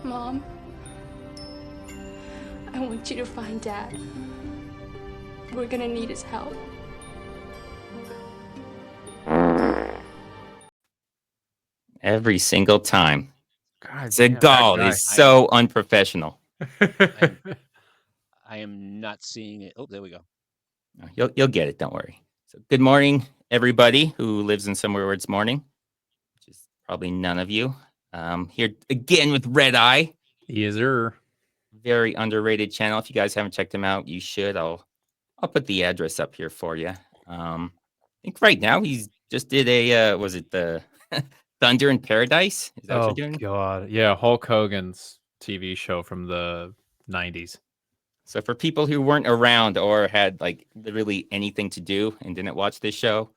Mom, I want you to find Dad. We're gonna need his help. Every single time. God, Seagal is so unprofessional. I am not seeing it. Oh, there we go. You'll get it. Don't worry. So, good morning, everybody who lives in somewhere where it's morning, which is probably none of you. Here again with Red Eye. Yes, sir. Very underrated channel. If you guys haven't checked him out, you should. I'll put the address up here for you. I think right now he's just did a was it the Thunder in Paradise? Is that what you're doing? God, yeah, Hulk Hogan's TV show from the 90s. So for people who weren't around or had like literally anything to do and didn't watch this show,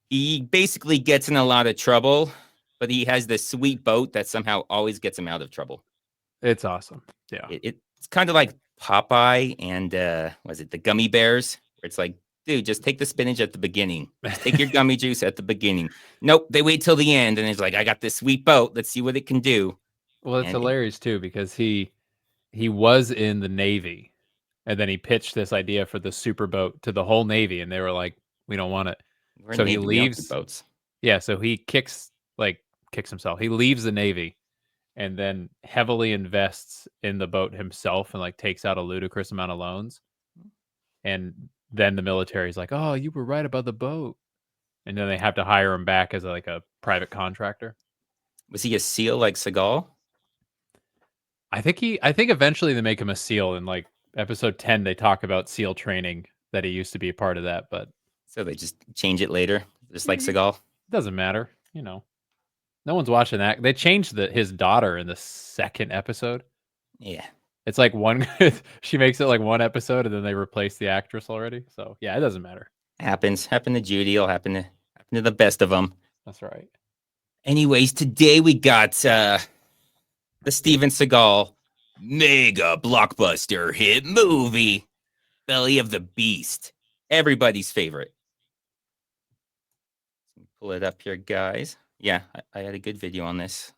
he basically gets in a lot of trouble, but he has this sweet boat that somehow always gets him out of trouble. It's awesome. Yeah. It's kind of like Popeye and was it the gummy bears? Where it's like, dude, just take the spinach at the beginning. Just take your gummy juice at the beginning. Nope, they wait till the end, and it's like, I got this sweet boat. Let's see what it can do. Well, it's hilarious too because he was in the Navy, and then he pitched this idea for the super boat to the whole Navy, and they were like, "We don't want it." So he leaves boats. Yeah, so he kicks himself. He leaves the Navy, and then heavily invests in the boat himself, and like takes out a ludicrous amount of loans. And then the military's like, "Oh, you were right about the boat," and then they have to hire him back as like a private contractor. Was he a SEAL like Seagal? I think eventually they make him a SEAL. In like episode 10, they talk about SEAL training that he used to be a part of that, but so they just change it later, just like Seagal. Doesn't matter, no one's watching that. They changed his daughter in the second episode. Yeah, it's like she makes it like one episode, and then they replace the actress already. So yeah, it doesn't matter. Happened to Judy. It'll happen to the best of them. That's right. Anyways, today we got the Steven Seagal mega blockbuster hit movie, Belly of the Beast. Everybody's favorite. Pull it up here, guys. Yeah, I had a good video on this.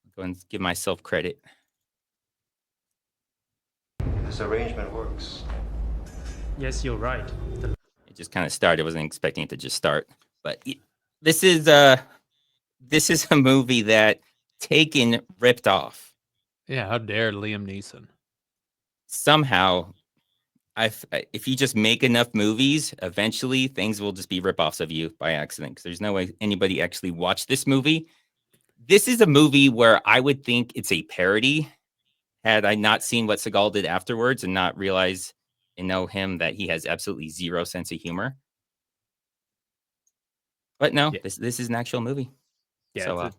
I'll go and give myself credit. This arrangement works. Yes, you're right. It just kind of started. I wasn't expecting it to just start. But this is a movie that Taken ripped off. Yeah, how dare Liam Neeson? Somehow, if you just make enough movies, eventually things will just be ripoffs of you by accident. Because there's no way anybody actually watched this movie. This is a movie where I would think it's a parody. Had I not seen what Seagal did afterwards and not realize and know him that he has absolutely zero sense of humor. But no, yeah. This is an actual movie. Yeah, so,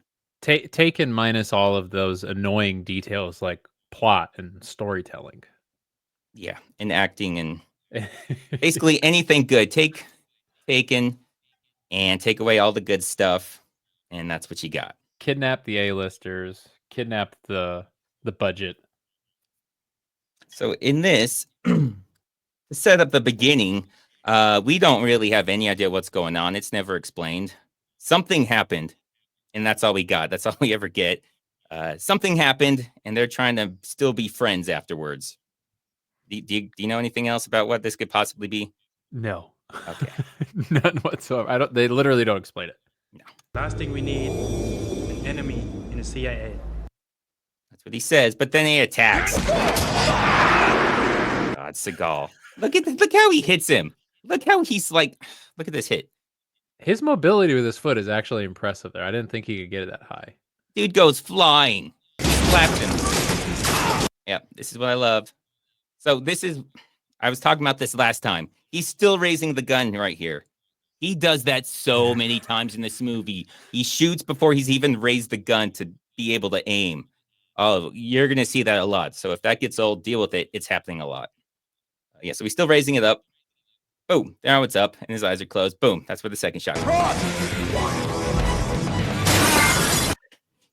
Taken minus all of those annoying details like plot and storytelling. Yeah, and acting and basically anything good. Taken and take away all the good stuff, and that's what you got. Kidnap the A-listers, kidnap the budget. So in this, to set up the beginning, we don't really have any idea what's going on. It's never explained. Something happened, and that's all we got. That's all we ever get. Something happened, and they're trying to still be friends afterwards. Do you know anything else about what this could possibly be? No. Okay. None whatsoever. They literally don't explain it. No. Last thing we need, an enemy in the CIA. That's what he says, but then he attacks. God, Seagal. Look how he hits him. Look how he's like, look at this hit. His mobility with his foot is actually impressive there. I didn't think he could get it that high. Dude goes flying. Slaps him. Yeah, this is what I love. So I was talking about this last time. He's still raising the gun right here. He does that so many times in this movie. He shoots before he's even raised the gun to be able to aim. Oh, you're going to see that a lot. So if that gets old, deal with it. It's happening a lot. Yeah, so he's still raising it up. Boom, now it's up, and his eyes are closed. Boom, that's where the second shot comes.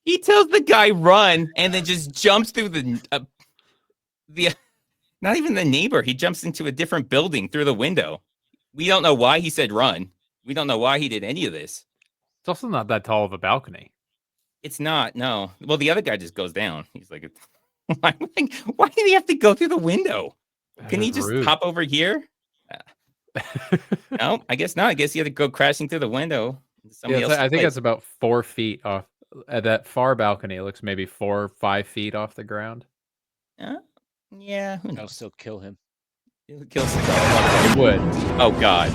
He tells the guy run, and then just jumps through the not even the neighbor. He jumps into a different building through the window. We don't know why he said run. We don't know why he did any of this. It's also not that tall of a balcony. It's not. No. Well, the other guy just goes down. He's like, why did he have to go through the window? Can he That's just rude. hop over here? No, I guess not. I guess you had to go crashing through the window. Somebody I think place. it's about 4 feet off. At that far balcony, it looks maybe 4 or 5 feet off the ground. Yeah, who That'll knows? still kill him. It'll kill Seagal. It would. Oh God.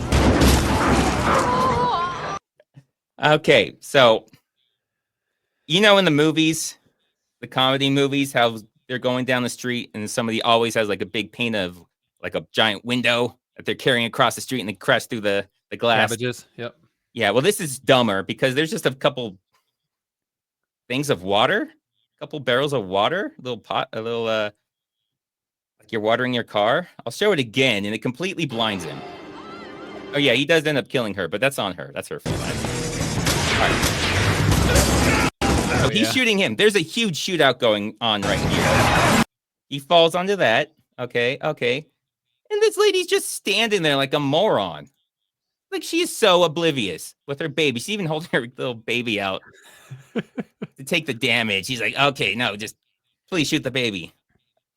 Okay, so you know in the movies, the comedy movies, how they're going down the street and somebody always has like a big pane of like a giant window that they're carrying across the street and they crash through the glass. Cabbages. Yep. Yeah, well, this is dumber because there's just a couple things of water, a couple barrels of water, a little pot, a little like you're watering your car. I'll show it again, and it completely blinds him. Oh yeah, he does end up killing her, but that's on her. That's her fault. All right. Oh, he's shooting him. There's a huge shootout going on right here. He falls onto that. Okay. And this lady's just standing there like a moron. Like she is so oblivious with her baby. She's even holding her little baby out to take the damage. He's like, okay, no, just please shoot the baby.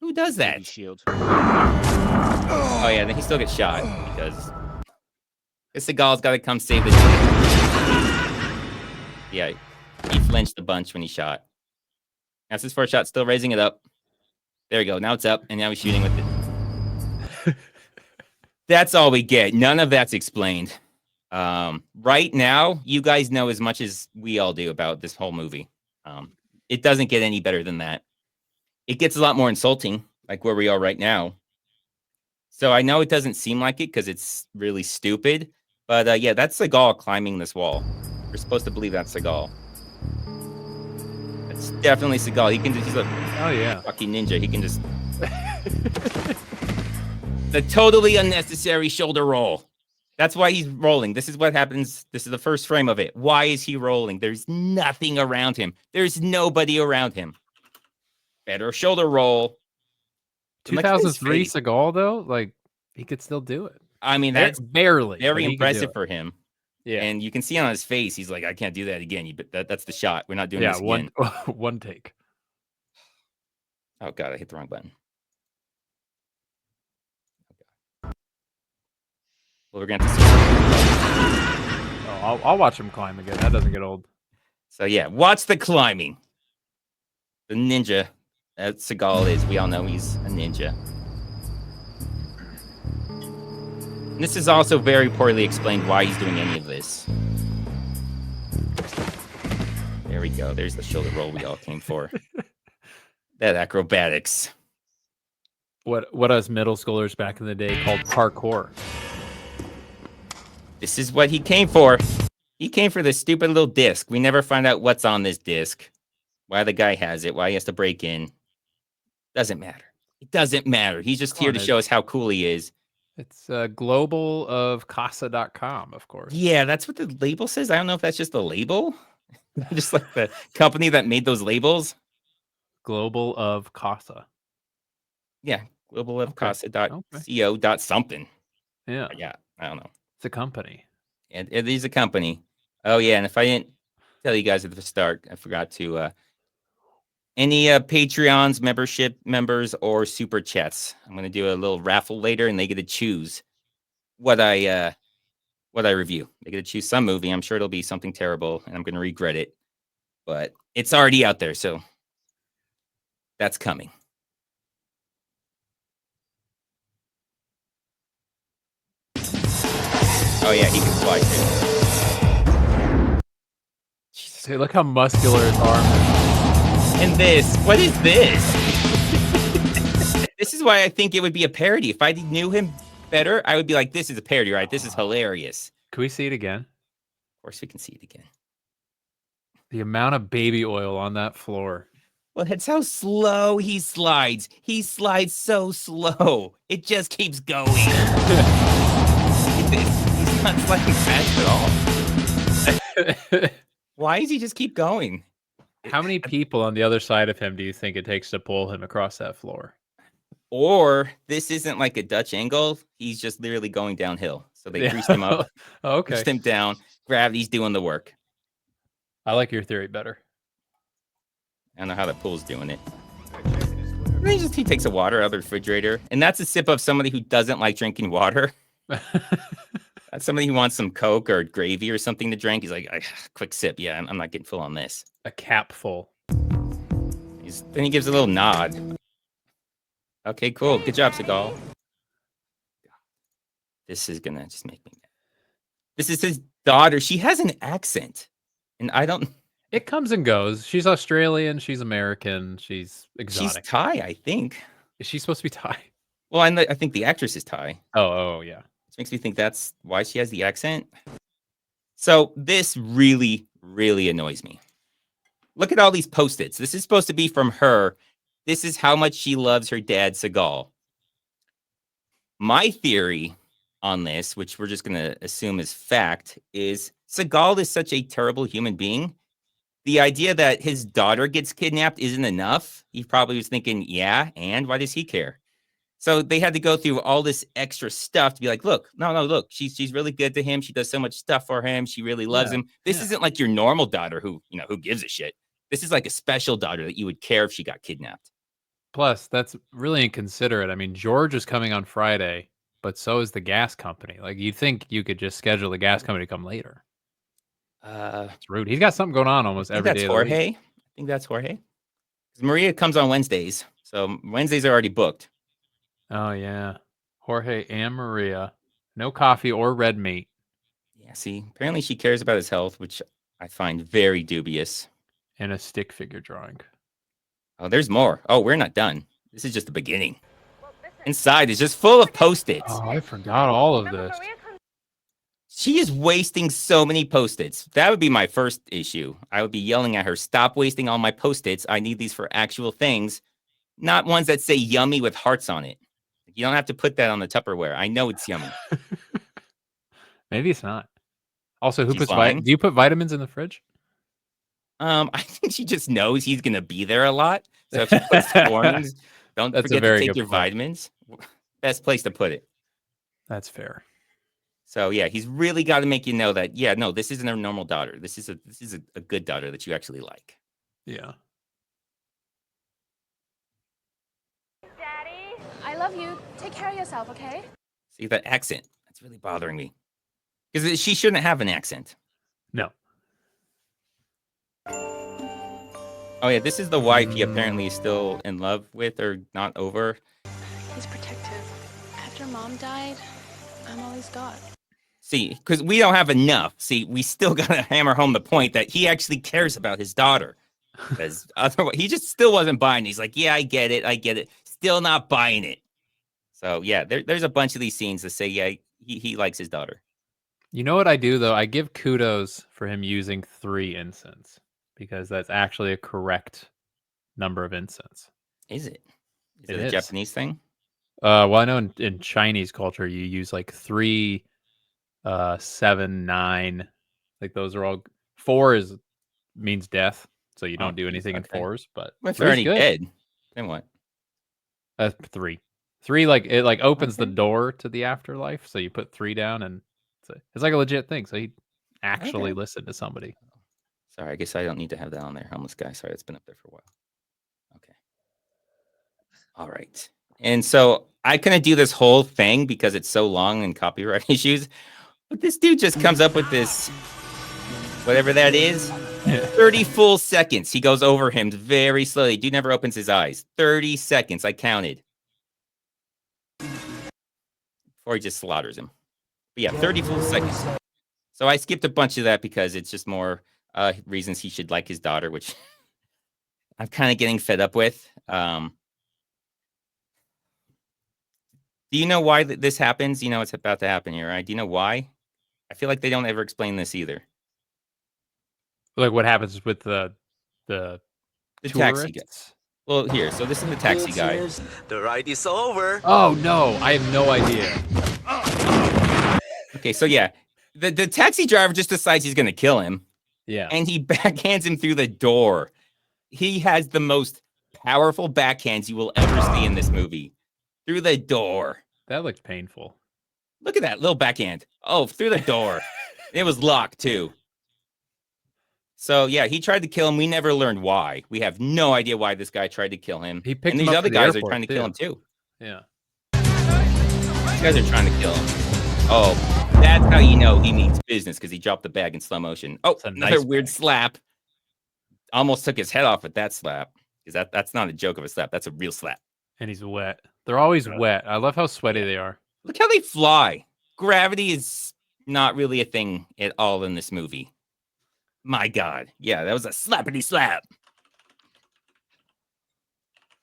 Who does that? Baby shield. Oh yeah, then he still gets shot because Seagal's got to come save the day. Yeah, he flinched a bunch when he shot. That's his first shot, still raising it up. There we go. Now it's up, and now he's shooting with it. That's all we get. None of that's explained. Right now, you guys know as much as we all do about this whole movie. It doesn't get any better than that. It gets a lot more insulting, like where we are right now. So I know it doesn't seem like it because it's really stupid. But yeah, that's Seagal climbing this wall. We're supposed to believe that's Seagal. It's definitely Seagal. He can just, he's a fucking ninja. He can just... The totally unnecessary shoulder roll. That's why he's rolling. This is what happens. This is the first frame of it. Why is he rolling? There's nothing around him. There's nobody around him. Better shoulder roll. 2003 Seagal, though, like, he could still do it. I mean, that's barely very impressive for him. Yeah. And you can see on his face, he's like, I can't do that again. But that's the shot. We're not doing this again. One take. Oh, God, I hit the wrong button. Well, we're going to have to see. Oh, I'll watch him climb again. That doesn't get old. So, yeah, watch the climbing. The ninja that Seagal is. We all know he's a ninja. And this is also very poorly explained why he's doing any of this. There we go. There's the shoulder roll we all came for. That acrobatics. What us middle schoolers back in the day called parkour. This is what he came for. He came for this stupid little disc. We never find out what's on this disc. Why the guy has it. Why he has to break in. Doesn't matter. It doesn't matter. He's just here to show us how cool he is. It's globalofcasa.com, of course. Yeah, that's what the label says. I don't know if that's just a label. Just like the company that made those labels. Global of Casa. Yeah, globalofcasa.co. something. Yeah. Yeah, I don't know. It's a company. And it is a company. Oh, yeah, and if I didn't tell you guys at the start, I forgot to... any Patreons, membership members, or super chats. I'm going to do a little raffle later, and they get to choose what I review. They get to choose some movie. I'm sure it'll be something terrible, and I'm going to regret it. But it's already out there, so that's coming. Oh, yeah, he can fly, too. Jesus. Hey, look how muscular his arm is. And this, what is this? This is why I think it would be a parody. If I knew him better, I would be like, this is a parody, right? This is hilarious. Can we see it again? Of course we can see it again. The amount of baby oil on that floor. Well, that's how slow he slides. He slides so slow. It just keeps going. He's not sliding fast at all. Why does he just keep going? How many people on the other side of him do you think it takes to pull him across that floor? Or this isn't like a Dutch angle. He's just literally going downhill. So they greased him up, Okay. pushed him down. Gravity's doing the work. I like your theory better. don't know how that pool's doing it. He takes a water out of the refrigerator, and that's a sip of somebody who doesn't like drinking water. That's somebody who wants some Coke or gravy or something to drink. He's like, quick sip. Yeah, I'm not getting full on this. A cap full. Then he gives a little nod. Okay, cool. Good job, Seagal. This is gonna just make me mad. This is his daughter. She has an accent, and I don't. It comes and goes. She's Australian. She's American. She's exotic. She's Thai, I think. Is she supposed to be Thai? Well, I think the actress is Thai. Oh, yeah. Which makes me think that's why she has the accent. So this really, really annoys me. Look at all these Post-its. This is supposed to be from her. This is how much she loves her dad, Seagal. My theory on this, which we're just going to assume is fact, is Seagal is such a terrible human being. The idea that his daughter gets kidnapped isn't enough. He probably was thinking, yeah, and why does he care? So they had to go through all this extra stuff to be like, look, look, she's really good to him. She does so much stuff for him. She really loves him. This isn't like your normal daughter who gives a shit. This is like a special daughter that you would care if she got kidnapped. Plus, that's really inconsiderate. I mean, George is coming on Friday, but so is the gas company. Like, you'd think you could just schedule the gas company to come later. It's rude. He's got something going on almost every day. That's Jorge. I think that's Jorge. Maria comes on Wednesdays, so Wednesdays are already booked. Oh yeah, Jorge and Maria. No coffee or red meat. Yeah, see, apparently she cares about his health, which I find very dubious. And a stick figure drawing. Oh, there's more. Oh, we're not done. This is just the beginning. Inside is just full of Post-its. Oh, I forgot all of this. She is wasting so many Post-its. That would be my first issue. I would be yelling at her, stop wasting all my Post-its. I need these for actual things, not ones that say yummy with hearts on it. You don't have to put that on the Tupperware. I know it's yummy. Maybe it's not. Also, who She's puts lying. do you put vitamins in the fridge? I think she just knows he's going to be there a lot. So if she puts warnings, don't forget to take your vitamins. Best place to put it. That's fair. So yeah, he's really got to make you know that, yeah, no, this isn't a normal daughter. This is a good daughter that you actually like. Yeah. Daddy, I love you. Take care of yourself, okay? See, that accent, that's really bothering me. Because she shouldn't have an accent. No. Oh yeah, this is the wife he apparently is still in love with or not over. He's protective. After Mom died, I'm all he's got. See, because we don't have enough. See, we still got to hammer home the point that he actually cares about his daughter. Because otherwise, he just still wasn't buying it. He's like, yeah, I get it. Still not buying it. So yeah, there's a bunch of these scenes that say, yeah, he likes his daughter. You know what I do, though? I give kudos for him using 3 incense. Because that's actually a correct number of incense. Is it? Is It it a is. Japanese thing? Well, I know in Chinese culture, you use like 3, 7, 9. Like those are all. 4 means death, so you don't do anything in 4s. But If they're already good. dead, then what? 3. 3 like it like opens the door to the afterlife. So you put 3 down, and it's like a legit thing. So he actually listened to somebody. Sorry, I guess I don't need to have that on there. Homeless guy. Sorry, it's been up there for a while. Okay. All right. And so I couldn't do this whole thing because it's so long and copyright issues. But this dude just comes up with this, whatever that is, 30 full seconds. He goes over him very slowly. Dude never opens his eyes. 30 seconds. I counted. Before he just slaughters him. But yeah, 30 full seconds. So I skipped a bunch of that because it's just more reasons he should like his daughter, which I'm kind of getting fed up with. Do you know why this happens? You know it's about to happen here, right? Do you know why? I feel like they don't ever explain this either. Like what happens with the taxi guy. Well, here. So this is the taxi guy. The ride is over. Oh no, I have no idea. Okay, so yeah, the taxi driver just decides he's gonna kill him. Yeah. And he backhands him through the door. He has the most powerful backhands you will ever see in this movie. Through the door. That looked painful. Look at that little backhand. Oh, through the door. It was locked too. So yeah, he tried to kill him. We never learned why. We have no idea why this guy tried to kill him. He picked and him these up other for the guys are airport, trying to kill him too. Yeah. These guys are trying to kill him. Oh, that's how you know he means business, because he dropped the bag in slow motion. Oh, It's a another nice weird bag. slap. Almost took his head off with that slap. Because that's not a joke of a slap. That's a real slap. And he's wet. They're always wet. I love how sweaty they are. Look how they fly. Gravity is not really a thing at all in this movie. My God. Yeah, that was a slappity slap.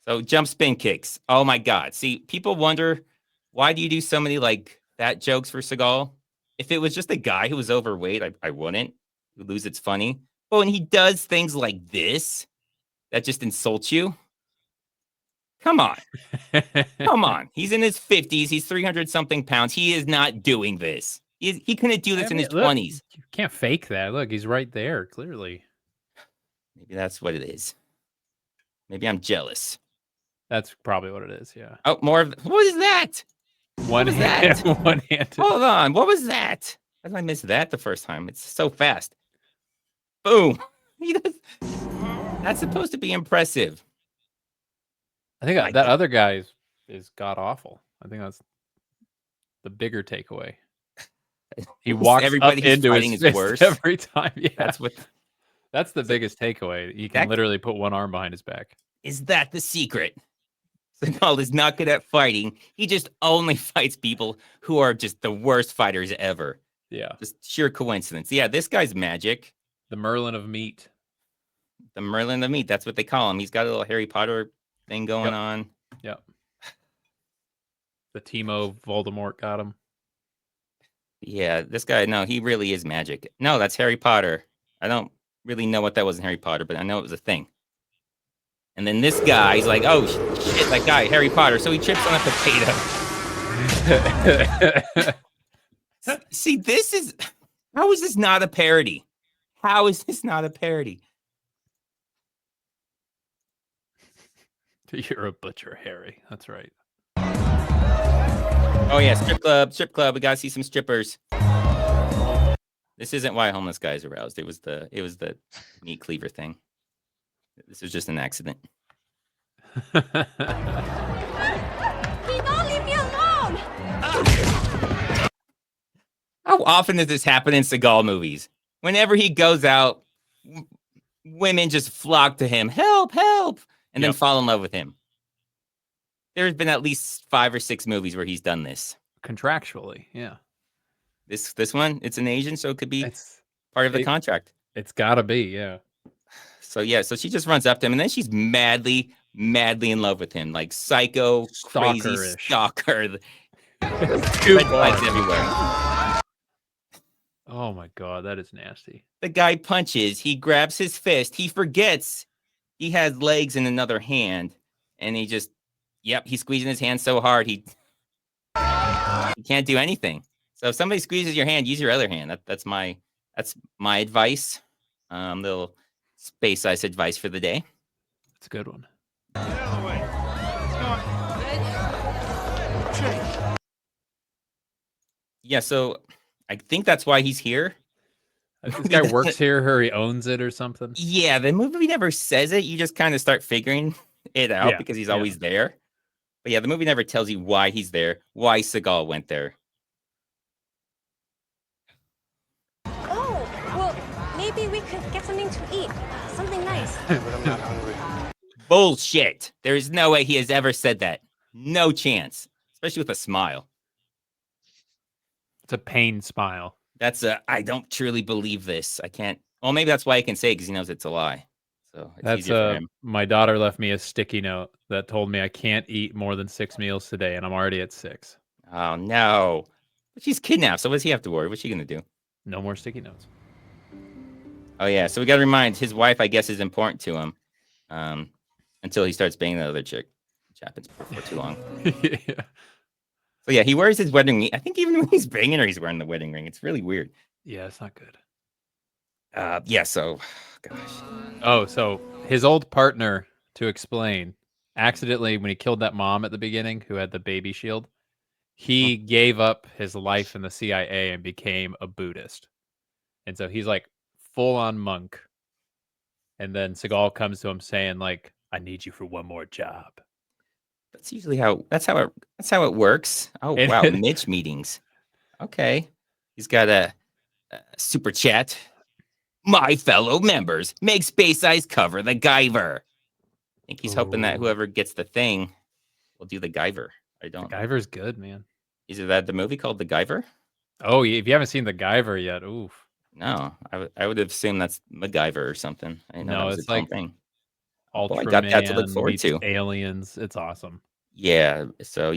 So jump spin kicks. Oh my God. See, people wonder, why do you do so many like fat jokes for Seagal? If it was just a guy who was overweight, I wouldn't. You lose it's funny. But when he does things like this, that just insults you. Come on. Come on. He's in his 50s. He's 300 something pounds. He is not doing this. He couldn't do this in his 20s. You can't fake that. Look, he's right there, clearly. Maybe that's what it is. Maybe I'm jealous. That's probably what it is, yeah. Oh, more of what is that? One was hand, that? one hand. Hold on. What was that? How did I miss that the first time? It's so fast. Boom. That's supposed to be impressive. I think My that God. other guy is god awful. I think that's the bigger takeaway. He walks Everybody up he's into fighting his is fist worse. every time. Yeah, That's what. that's the biggest takeaway. He can That- literally put one arm behind his back. Is that the secret? Seagal is not good at fighting. He just only fights people who are just the worst fighters ever. Yeah, Just sheer coincidence. Yeah, this guy's magic. the Merlin of meat. The Merlin of Meat. That's what they call him. He's got a little Harry Potter thing going on. Yep. The Timo Voldemort got him. Yeah, this guy, no, he really is magic. No, that's Harry Potter. I don't really know what that was in Harry Potter, but I know it was a thing. And then this guy, he's like, oh, shit, that guy, Harry Potter. So he trips on a potato. See, this is, how is this not a parody? How is this not a parody? You're a butcher, Harry. That's right. Oh yeah, strip club. We gotta see some strippers. This isn't why homeless guys aroused. It was the meat cleaver thing. This was just an accident. Leave me alone! How often does this happen in Seagal movies? Whenever he goes out, women just flock to him, help, help, and then fall in love with him. There's been at least 5 or 6 movies where he's done this. Contractually, yeah. This one, it's an Asian, so it could be It's part of the contract. It's gotta be, yeah. So yeah, so she just runs up to him, and then she's madly in love with him, like psycho, crazy Stalker-ish. stalker. Too Red flags far. everywhere. Oh my god, that is nasty. The guy punches. He grabs his fist. He forgets he has legs in another hand, and he just, he's squeezing his hand so hard he can't do anything. So if somebody squeezes your hand, use your other hand. That's my advice. Little space ice advice for the day. It's a good one. Yeah, so I think that's why he's here. This guy works here, or he owns it or something. Yeah, the movie never says it. You just kind of start figuring it out because he's always there. But yeah, the movie never tells you why he's there, why Seagal went there. Oh, well, maybe we could get something to eat. Something nice. But I'm not hungry. Bullshit. There is no way he has ever said that. No chance. Especially with a smile. It's a pain smile. That's I don't truly believe this. I can't. Well, maybe that's why he can say it, because he knows it's a lie. So it's That's easier for him. my daughter left me a sticky note that told me I can't eat more than 6 meals today, and I'm already at 6. Oh no. But she's kidnapped, so what does he have to worry? What's she gonna do? No more sticky notes. Oh yeah, so we gotta remind his wife, I guess, is important to him. Until he starts banging the other chick, which happens before too long. Yeah. So yeah, he wears his wedding ring. I think even when he's banging her, he's wearing the wedding ring. It's really weird. Yeah, it's not good. Yeah, so gosh. Oh, so his old partner, to explain, accidentally, when he killed that mom at the beginning who had the baby shield, he gave up his life in the CIA and became a Buddhist. And so he's like full on monk. And then Seagal comes to him saying, like, I need you for one more job. That's usually that's how it works. Oh And wow, Mitch meetings. Okay, he's got a super chat. My fellow members, make Space Ice cover the Guyver. I think he's hoping that Ooh. whoever gets the thing will do the Guyver. I don't. Guyver's good, man. Is it that the movie called The Guyver? Oh, if you haven't seen the Guyver yet, oof. No, I would have assumed that's MacGyver or something. I didn't know that No, was it's its own like thing. Boy, I got that to look Ultraman forward meets to. aliens. It's awesome. Yeah. So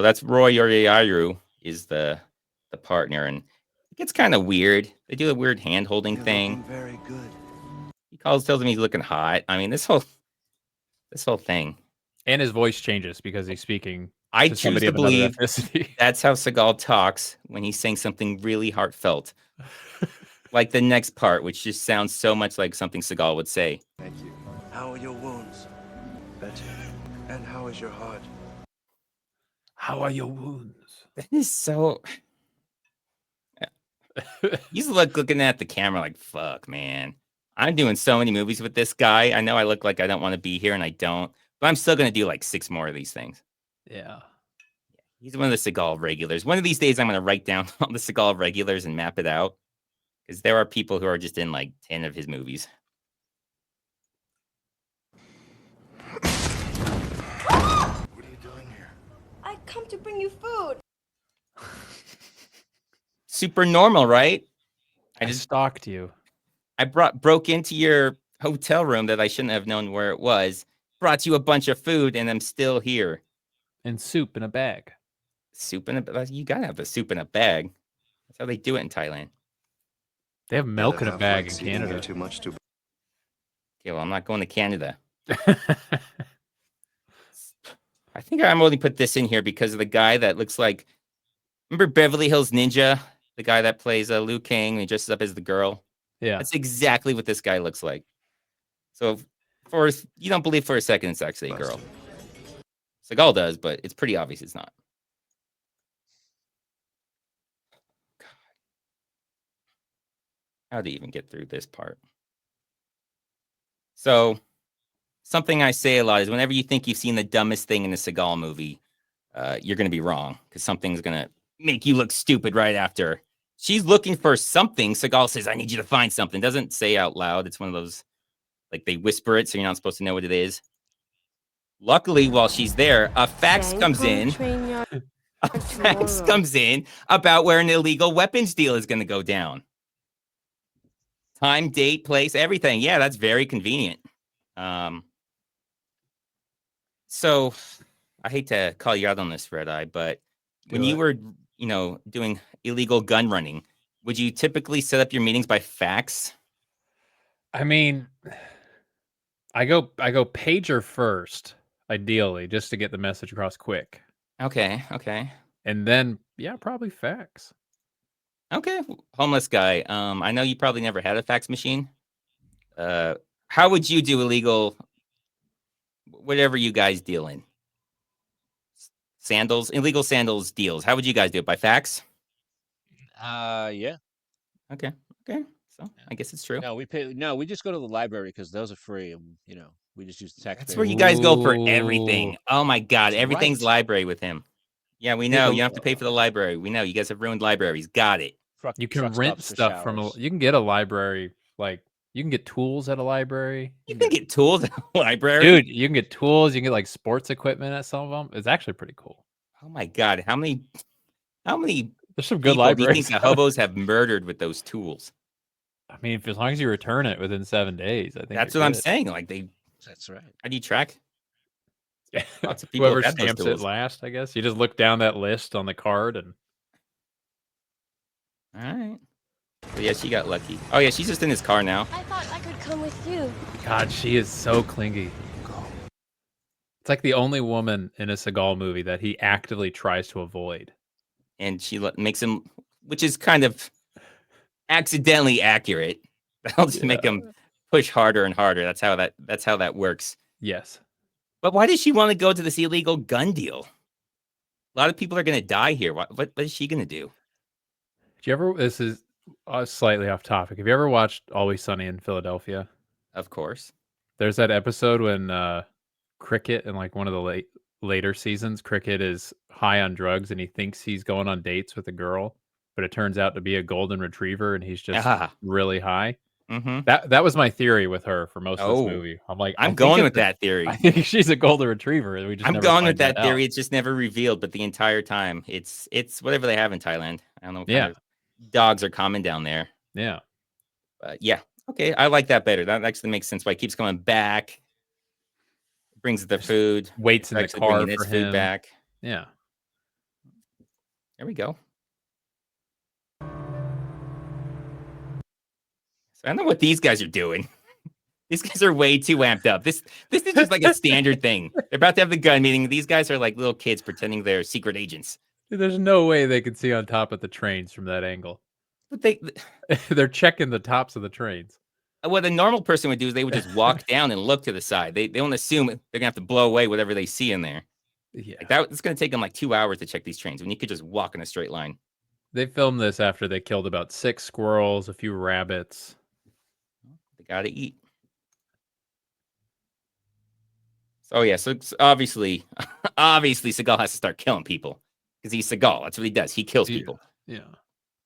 that's Roy Oriaru is the partner, and it gets kind of weird. They do a weird hand holding thing. Very good. He tells him he's looking hot. I mean, this whole thing. And his voice changes because he's speaking I to choose somebody to of another believe ethnicity. that's how Seagal talks when he's saying something really heartfelt. Like the next part, which just sounds so much like something Seagal would say. Thank you. How are your wounds? Better. And how is your heart? How are your wounds? That is so. He's looking at the camera like, fuck, man. I'm doing so many movies with this guy. I know I look like I don't want to be here, and I don't. But I'm still going to do like 6 more of these things. Yeah. He's one of the Seagal regulars. One of these days, I'm going to write down all the Seagal regulars and map it out. Because there are people who are just in like 10 of his movies. What are you doing here? I come to bring you food. Super normal, right? I just stalked you. I broke into your hotel room that I shouldn't have known where it was. Brought you a bunch of food, and I'm still here. And soup in a bag. Soup in a you gotta have the soup in a bag. That's how they do it in Thailand. They have milk in a Have bag in flights eating here Canada. Too much to. Okay, well, I'm not going to Canada. I think I'm only put this in here because of the guy that looks like. Remember Beverly Hills Ninja, the guy that plays Liu Kang and he dresses up as the girl. Yeah. That's exactly what this guy looks like. So, you don't believe for a second it's actually a girl. Seagal does, but it's pretty obvious it's not. God. How to even get through this part? So, something I say a lot is whenever you think you've seen the dumbest thing in a Seagal movie, you're going to be wrong because something's going to make you look stupid right after. She's looking for something. Seagal says, I need you to find something. Doesn't say out loud. It's one of those, like they whisper it so you're not supposed to know what it is. Luckily, while she's there, a fax comes in. A fax comes in about where an illegal weapons deal is going to go down. Time, date, place, everything. Yeah, that's very convenient. So I hate to call you out on this, Red Eye, but when you were, doing illegal gun running, would you typically set up your meetings by fax? I mean, I go pager first, ideally, just to get the message across quick. Okay. And then, yeah, probably fax. Okay, homeless guy. I know you probably never had a fax machine. How would you do illegal, whatever you guys deal in? Illegal sandals deals. How would you guys do it? By fax? Yeah. Okay. So I guess it's true. No, we just go to the library because those are free, and we just use the taxpayer. That's where you guys go for Ooh. everything. Oh my God, That's everything's right. library with him. Yeah, we Yeah, know. but- You don't have to pay for the library. We know. You guys have ruined libraries. Got it. You can Truck rent stops for stuff from showers. you can get a library, like you can get tools at a library. You can get tools at the library. Dude, you can get tools, you can get like sports equipment at some of them. It's actually pretty cool. Oh my God, how many There's some good people do you libraries. think the hobos have murdered with those tools? I mean, as long as you return it within 7 days, I think That's you're what I'm good. saying. Like That's right. how do you track? Yeah. Lots of people Whoever have had those stamps it tools. last, I guess. You just look down that list on the card and All right. So yeah, she got lucky. Oh yeah, she's just in his car now. I thought I could come with you. God, she is so clingy. It's like the only woman in a Seagal movie that he actively tries to avoid. And she makes him, which is kind of accidentally accurate. That'll just make him push harder and harder. That's how that works. Yes. But why does she want to go to this illegal gun deal? A lot of people are going to die here. What is she going to do? Did you ever? This is slightly off topic. Have you ever watched Always Sunny in Philadelphia? Of course. There's that episode when Cricket in like one of the later seasons, Cricket is high on drugs and he thinks he's going on dates with a girl, but it turns out to be a golden retriever and he's just Ah. really high. Mm-hmm. That was my theory with her for most of this Oh. movie. I'm like, I'm I think going it's with that theory. I think she's a golden retriever. And we just I'm never going find with that theory. out. It's just never revealed, but the entire time it's whatever they have in Thailand. I don't know what Yeah. kind of dogs are common down there. Yeah. But yeah, okay, I like that better. That actually makes sense why he keeps coming back. Brings the food. Waits in the actually car bringing for its food him. back. Yeah. There we go. So I don't know what these guys are doing. These guys are way too amped up. This is just like a standard thing. They're about to have the gun meeting. These guys are like little kids pretending they're secret agents. Dude, there's no way they could see on top of the trains from that angle. But They're checking the tops of the trains. what a normal person would do is they would just walk down and look to the side. They don't assume they're gonna have to blow away whatever they see in there. Yeah. Like it's gonna take them like 2 hours to check these trains when you could just walk in a straight line. They filmed this after they killed about 6 squirrels, a few rabbits. They gotta eat. So yeah, so obviously Seagal has to start killing people because he's Seagal. That's what he does. He kills Yeah. people. Yeah.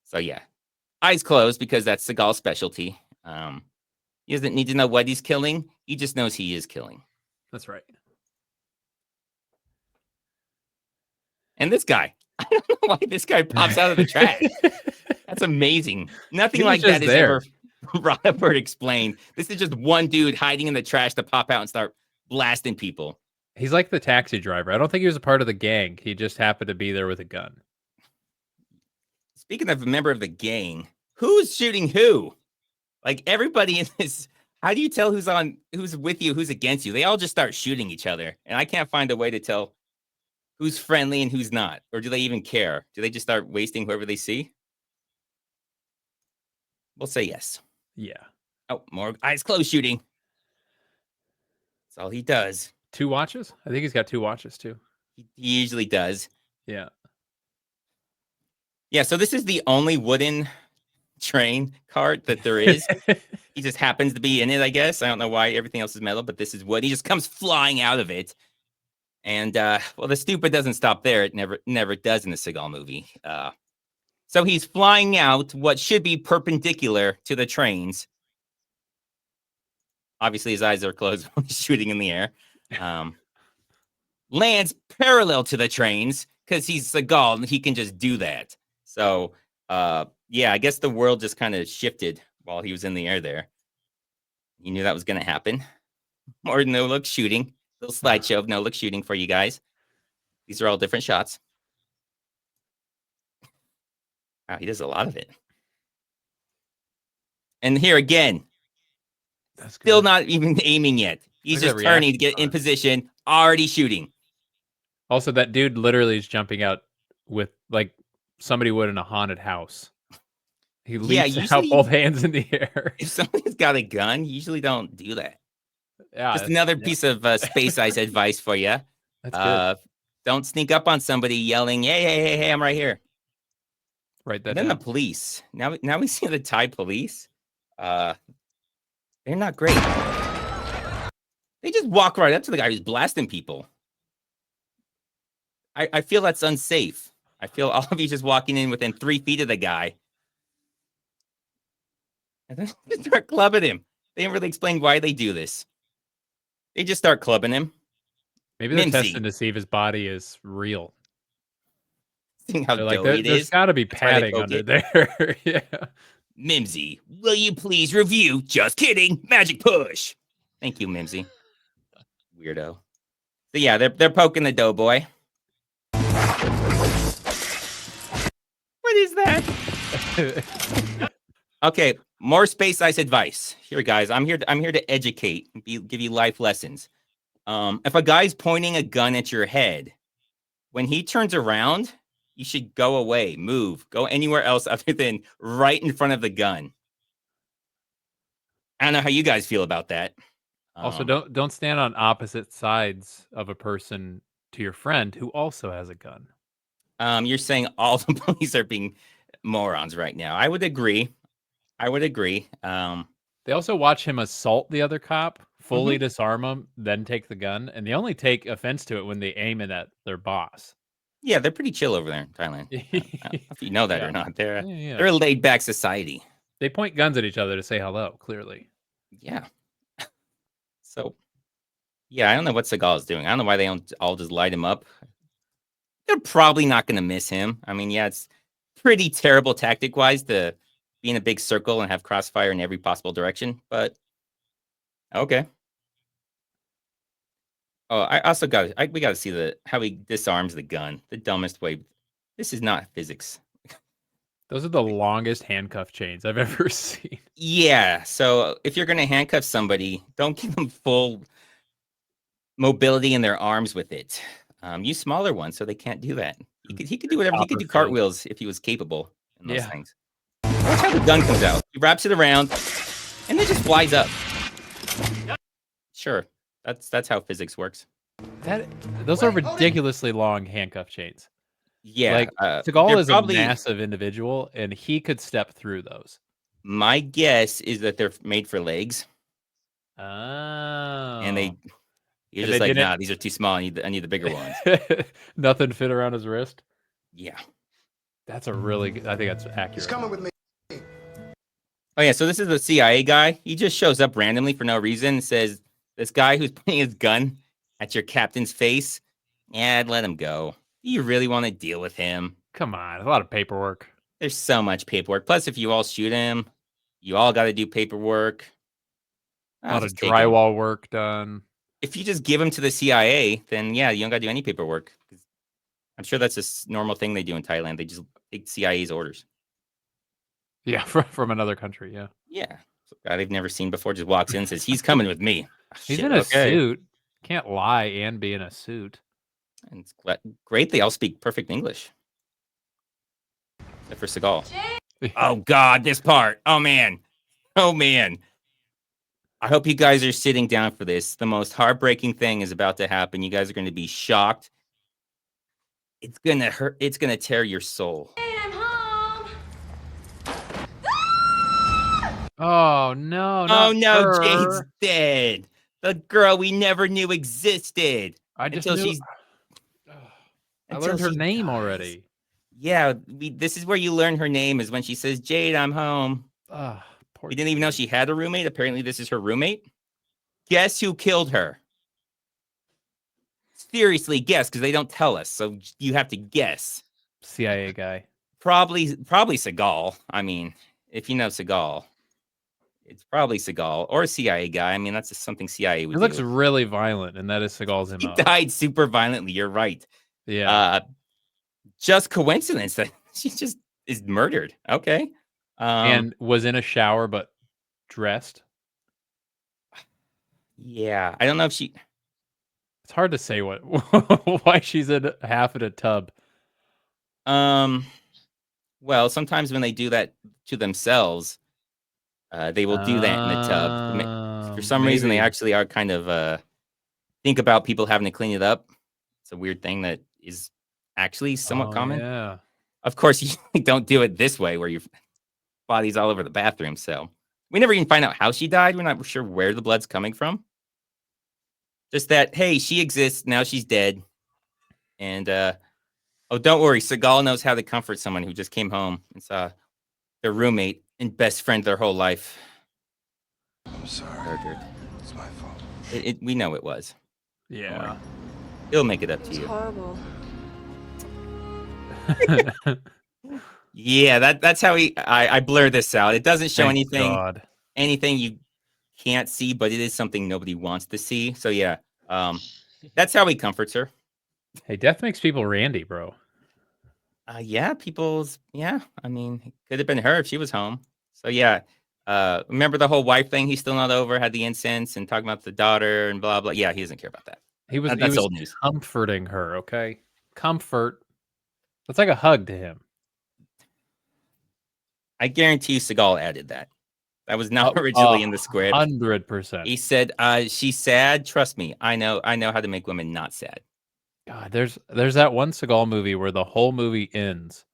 So yeah, eyes closed because that's Seagal's specialty. He doesn't need to know what he's killing. He just knows he is killing. That's right. And this guy, I don't know why this guy pops out of the trash. That's amazing. Nothing He was like that just is there. ever brought up or explained. This is just one dude hiding in the trash to pop out and start blasting people. He's like the taxi driver. I don't think he was a part of the gang. He just happened to be there with a gun. Speaking of a member of the gang, who's shooting who? Like everybody in this, how do you tell who's with you, who's against you? They all just start shooting each other. And I can't find a way to tell who's friendly and who's not. Or do they even care? Do they just start wasting whoever they see? We'll say yes. Yeah. Oh, more eyes closed shooting. That's all he does. 2 watches? I think he's got 2 watches too. He usually does. Yeah. Yeah, so this is the only wooden train cart that there is. He just happens to be in it, I guess. I don't know why everything else is metal, but this is wood. He just comes flying out of it. And, well, the stupid doesn't stop there. It never does in the Seagal movie. So he's flying out what should be perpendicular to the trains. Obviously, his eyes are closed when he's shooting in the air. Lands parallel to the trains because he's Seagal and he can just do that. So, yeah, I guess the world just kind of shifted while he was in the air there. You knew that was going to happen. More no-look shooting. Little slideshow of no-look shooting for you guys. These are all different shots. Wow, he does a lot of it. And here again, That's good. still not even aiming yet. He's Look at just that turning to reaction get in time. position, already shooting. Also, that dude literally is jumping out with like somebody would in a haunted house. He Yeah, leaps out usually- both hands in the air. If somebody's got a gun, you usually don't do that. Yeah, Just another piece of space ice advice for you. that's good. Don't sneak up on somebody yelling, hey, I'm right here. Write that And then down. the police. Now we see the Thai police. They're not great. They just walk right up to the guy who's blasting people. I feel that's unsafe. I feel all of you just walking in within 3 feet of the guy. And then they start clubbing him. They didn't really explain why they do this. They just start clubbing him. Maybe they're Mimsy. testing to see if his body is real. Seeing how They're like, doughy it there's is. got to be That's why they padding poke under it. there. Yeah. Mimsy, will you please review? Just kidding. Magic push. Thank you, Mimsy. Weirdo. So yeah, they're poking the doughboy. What is that? Okay, more space ice advice. Here, guys. I'm here to educate, give you life lessons. If a guy's pointing a gun at your head, when he turns around, you should go away, move, go anywhere else other than right in front of the gun. I don't know how you guys feel about that. Also, don't stand on opposite sides of a person to your friend who also has a gun. You're saying all the police are being morons right now. I would agree. They also watch him assault the other cop, fully disarm him, then take the gun, and they only take offense to it when they aim it at their boss. Yeah, they're pretty chill over there in Thailand. I don't know if you know that Yeah. or not. They're Yeah. they're a laid back society. They point guns at each other to say hello, clearly. Yeah. So, yeah, I don't know what Seagal is doing. I don't know why they don't all just light him up. They're probably not going to miss him. I mean, yeah, it's pretty terrible tactic wise to be in a big circle and have crossfire in every possible direction, but okay. Oh, I also we got to see how he disarms the gun. The dumbest way. This is not physics. Those are the longest handcuff chains I've ever seen. Yeah, so if you're going to handcuff somebody, don't give them full mobility in their arms with it. Use smaller ones so they can't do that. He could do whatever. He could do cartwheels if he was capable in those things. Watch how the gun comes out. He wraps it around, and then just flies up. Sure, that's how physics works. Those are ridiculously long handcuff chains. Yeah, Like Seagal is a massive individual, and he could step through those. My guess is that they're made for legs, Oh, and you're just like, nah, these are too small. I need the bigger ones. Nothing fit around his wrist. Yeah, That's a really good. I think that's accurate. He's coming with me. Oh yeah, so this is the CIA guy. He just shows up randomly for no reason and says, this guy who's pointing his gun at your captain's face, yeah, I'd let him go. Do you really want to deal with him? Come on, a lot of paperwork. There's so much paperwork. Plus, if you all shoot him, you all got to do paperwork. A lot of drywall work done. If you just give him to the CIA, then yeah, you don't got to do any paperwork. I'm sure that's a normal thing they do in Thailand. They just take CIA's orders. Yeah, from another country. Yeah. Yeah. So guy they've never seen before just walks in and says, he's coming with me. He's in a suit. Can't lie and be in a suit. And it's great they all speak perfect English. Except for Seagal. Oh, God, this part. Oh, man. Oh, man. I hope you guys are sitting down for this. The most heartbreaking thing is about to happen. You guys are going to be shocked. It's going to hurt. It's going to tear your soul. Hey, I'm home. Oh no! Oh, no, her. Jade's dead. The girl we never knew existed. I just until knew. she's I until learned her she name dies. already. Yeah, this is where you learn her name is when she says, Jade, I'm home. Poor We didn't even know she had a roommate. Apparently, this is her roommate. Guess who killed her? Seriously, guess, because they don't tell us. So you have to guess. CIA guy. Probably Seagal. I mean, if you know Seagal, it's probably Seagal or a CIA guy. I mean, that's just something CIA would He do. looks really violent, and that is Seagal's He MO. died super violently. You're right. Yeah. Just coincidence that she just is murdered. Okay. And was in a shower, but dressed. Yeah, I don't know if she. It's hard to say why she's in half in a tub. Well, sometimes when they do that to themselves, they will do that in the tub. For some reason, they maybe. actually are kind of think about people having to clean it up. It's a weird thing that is actually somewhat common. Yeah. Of course, you don't do it this way where your body's all over the bathroom. So we never even find out how she died. We're not sure where the blood's coming from. Just that, hey, she exists. Now she's dead. And, oh, don't worry. Seagal knows how to comfort someone who just came home and saw their roommate and best friend their whole life. I'm sorry. Murdered. It's my fault. We know it was. Yeah. He'll make it up to It's you. horrible. Yeah, that's how I blur this out. It doesn't show Thank God. anything you can't see, but it is something nobody wants to see. So yeah, that's how he comforts her. Hey, death makes people randy, bro. Yeah, I mean, it could have been her if she was home. So yeah, remember the whole wife thing? He's still not over, had the incense and talking about the daughter and blah, blah. Yeah, he doesn't care about that. He was That's old news. comforting her, okay? Comfort. That's like a hug to him. I guarantee you Seagal added that. That was not originally in the script. 100%. He said, she's sad. Trust me. I know how to make women not sad. God, there's that one Seagal movie where the whole movie ends,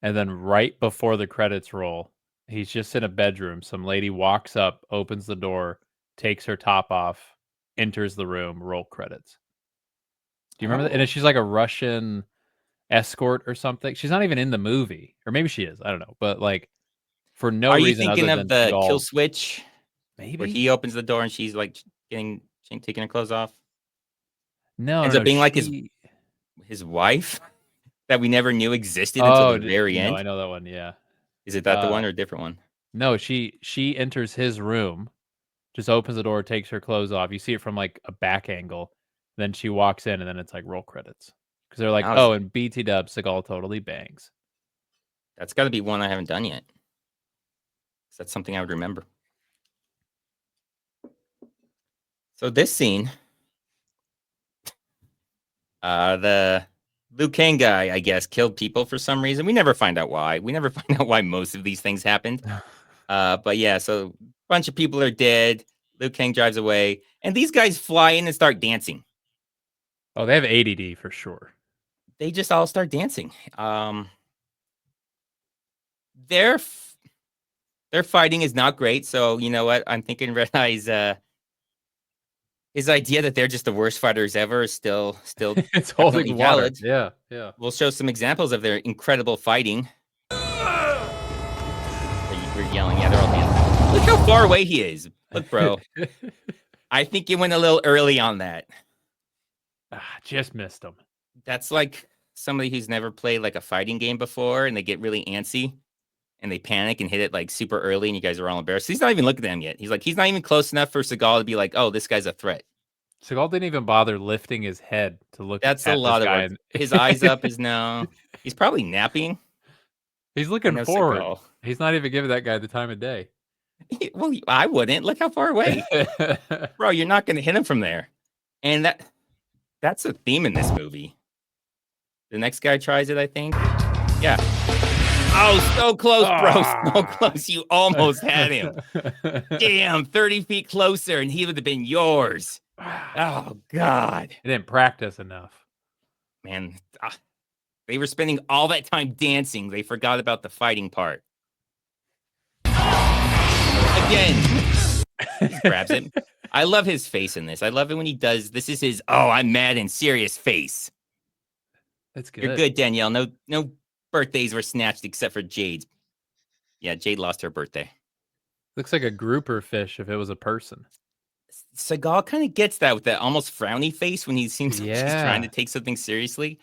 and then right before the credits roll, He's just in a bedroom. Some lady walks up, opens the door, takes her top off, enters the room, roll credits. Do you remember that? And she's like a Russian escort or something. She's not even in the movie. Or maybe she is. I don't know. But like for no Are you reason thinking other of than the kill Seagal. switch where Maybe? he opens the door and she's like taking her clothes off? No, Ends no, up being like she... his wife that we never knew existed until Oh, the very no, end. I know that one. Yeah. Is it that the one or a different one? No, she enters his room, just opens the door, takes her clothes off. You see it from like a back angle. Then she walks in, and then it's like roll credits because they're like, How's- oh, and BT Dub Seagal totally bangs. That's got to be one I haven't done yet. That's something I would remember. So this scene, the Liu Kang guy, I guess, killed people for some reason. We never find out why. We never find out why most of these things happened. But yeah, so a bunch of people are dead. Liu Kang drives away, and these guys fly in and start dancing. Oh, they have ADD for sure. They just all start dancing. Their fighting is not great. So you know what? I'm thinking Red Eye's his idea that they're just the worst fighters ever is still It's definitely holding water. valid. Yeah, yeah. We'll show some examples of their incredible fighting. You're yelling, yeah, they're all dancing. Look how far away he is. Look, bro. I think you went a little early on that. Just missed him. That's like somebody who's never played like a fighting game before, and they get really antsy, and they panic and hit it like super early, and you guys are all embarrassed. He's not even looking at him yet. He's not even close enough for Seagal to be like, oh, this guy's a threat. Seagal didn't even bother lifting his head to look That's at a lot this of guy. work. His eyes up is no. He's probably napping. He's looking know forward. Seagal. He's not even giving that guy the time of day. Well, I wouldn't. Look how far away. Bro, you're not going to hit him from there. And that's a theme in this movie. The next guy tries it, I think. Yeah. Oh, so close, bro. So close. You almost had him. Damn, 30 feet closer, and he would have been yours. Oh, God. He didn't practice enough. Man, they were spending all that time dancing. They forgot about the fighting part. Again. He grabs it. I love his face in this. I love it when he does. This is his, oh, I'm mad and serious face. That's good. You're good, Danielle. No birthdays were snatched except for Jade's. Yeah, Jade lost her birthday. Looks like a grouper fish if it was a person. Seagal kind of gets that with that almost frowny face when he seems like he's trying to Yeah. take something seriously.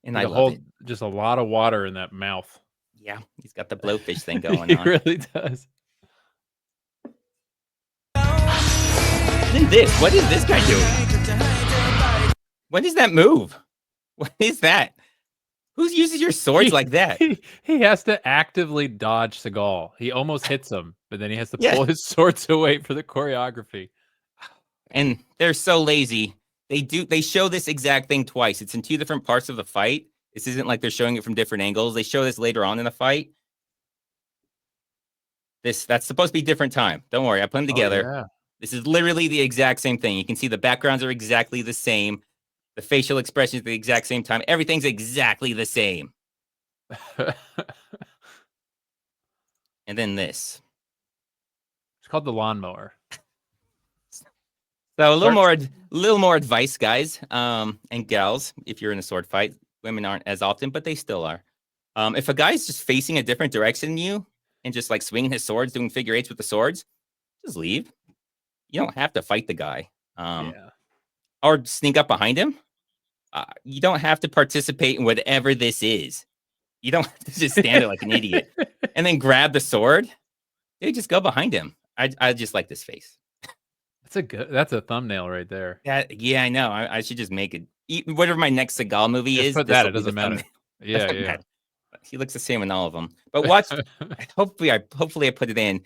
And Like I love it. just a lot of water in that mouth. Yeah, he's got the blowfish thing going He on. really does. What is this? What is this guy doing? What is that move? What is that? Who uses your swords like that? He has to actively dodge Seagal. He almost hits him, but then he has to Yeah. pull his swords away for the choreography. And they're so lazy. They show this exact thing twice. It's in two different parts of the fight. This isn't like they're showing it from different angles. They show this later on in the fight. That's supposed to be different time. Don't worry, I put them together. Oh, yeah. This is literally the exact same thing. You can see the backgrounds are exactly the same. The facial expressions at the exact same time. Everything's exactly the same. And then this. It's called the lawnmower. So a little more advice, guys, and gals, if you're in a sword fight. Women aren't as often, but they still are. If a guy's just facing a different direction than you and just like swinging his swords, doing figure eights with the swords, just leave. You don't have to fight the guy. Or sneak up behind him. You don't have to participate in whatever this is. You don't have to just stand there like an idiot and then grab the sword. They just go behind him. I just like this face. That's a thumbnail right there. Yeah, I know. I should just make it. Whatever my next Seagal movie Just is, put that. It doesn't matter. Yeah, Doesn't yeah. matter. He looks the same in all of them. But watch. hopefully I put it in.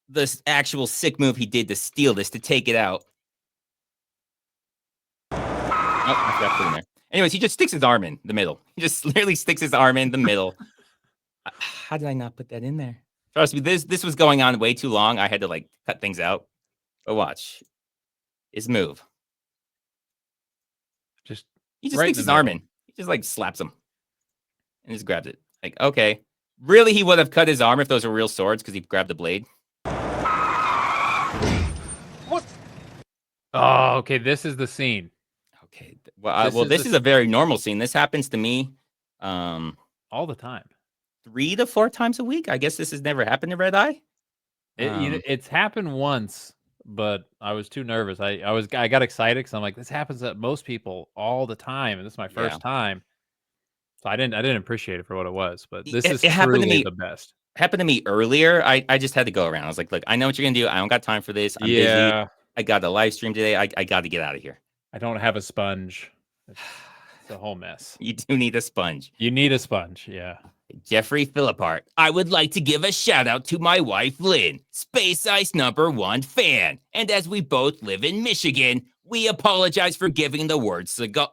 This actual sick move he did to steal this, to take it out. Oh, I forgot to put it in there. Anyways, he just sticks his arm in the middle. He just literally sticks his arm in the middle. How did I not put that in there? Trust me, this was going on way too long. I had to like cut things out. But watch his move. He He just right sticks in his the arm middle. in. He just like slaps him and just grabs it. Like, okay, Really, he would have cut his arm if those were real swords because he grabbed the blade. Oh, okay. This is the scene. Okay. Well, this is a very normal scene. This happens to me All the time. 3 to 4 times a week. I guess this has never happened to Red Eye. It's happened once, but I was too nervous. I got excited because I'm like, this happens to most people all the time, and this is my first time. So I didn't appreciate it for what it was, but this is it happened to truly me. the best. Happened to me earlier. I just had to go around. I was like, look, I know what you're gonna do. I don't got time for this. I'm busy. I got a live stream today. I got to get out of here. I don't have a sponge. It's a whole mess. You do need a sponge. You need a sponge, yeah. Jeffrey Philippart. I would like to give a shout out to my wife, Lynn, Space Ice #1 fan. And as we both live in Michigan, we apologize for giving the world Seagal.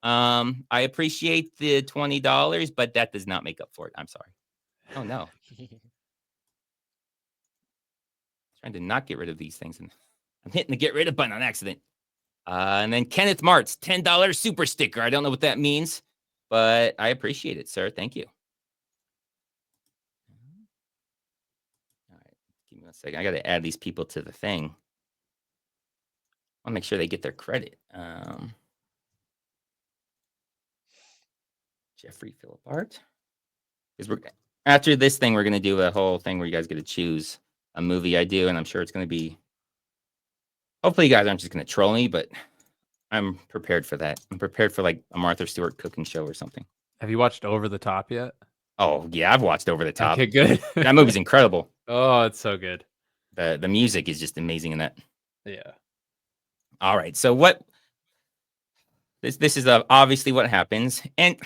I appreciate the $20, but that does not make up for it. I'm sorry. Oh no. Trying to not get rid of these things, and I'm hitting the get rid of button on accident. And then Kenneth Martz, $10 super sticker. I don't know what that means, but I appreciate it, sir. Thank you. All right, give me 1 second. I got to add these people to the thing. I'll make sure they get their credit. Jeffrey Philippart. Because after this thing, we're gonna do a whole thing where you guys get to choose a movie I do, and I'm sure it's gonna be. Hopefully, you guys aren't just gonna troll me, but I'm prepared for that. I'm prepared for like a Martha Stewart cooking show or something. Have you watched Over the Top yet? Oh yeah, I've watched Over the Top. Okay, good. That movie's incredible. Oh, it's so good. The music is just amazing in that. Yeah. All right, so what? This is obviously what happens, and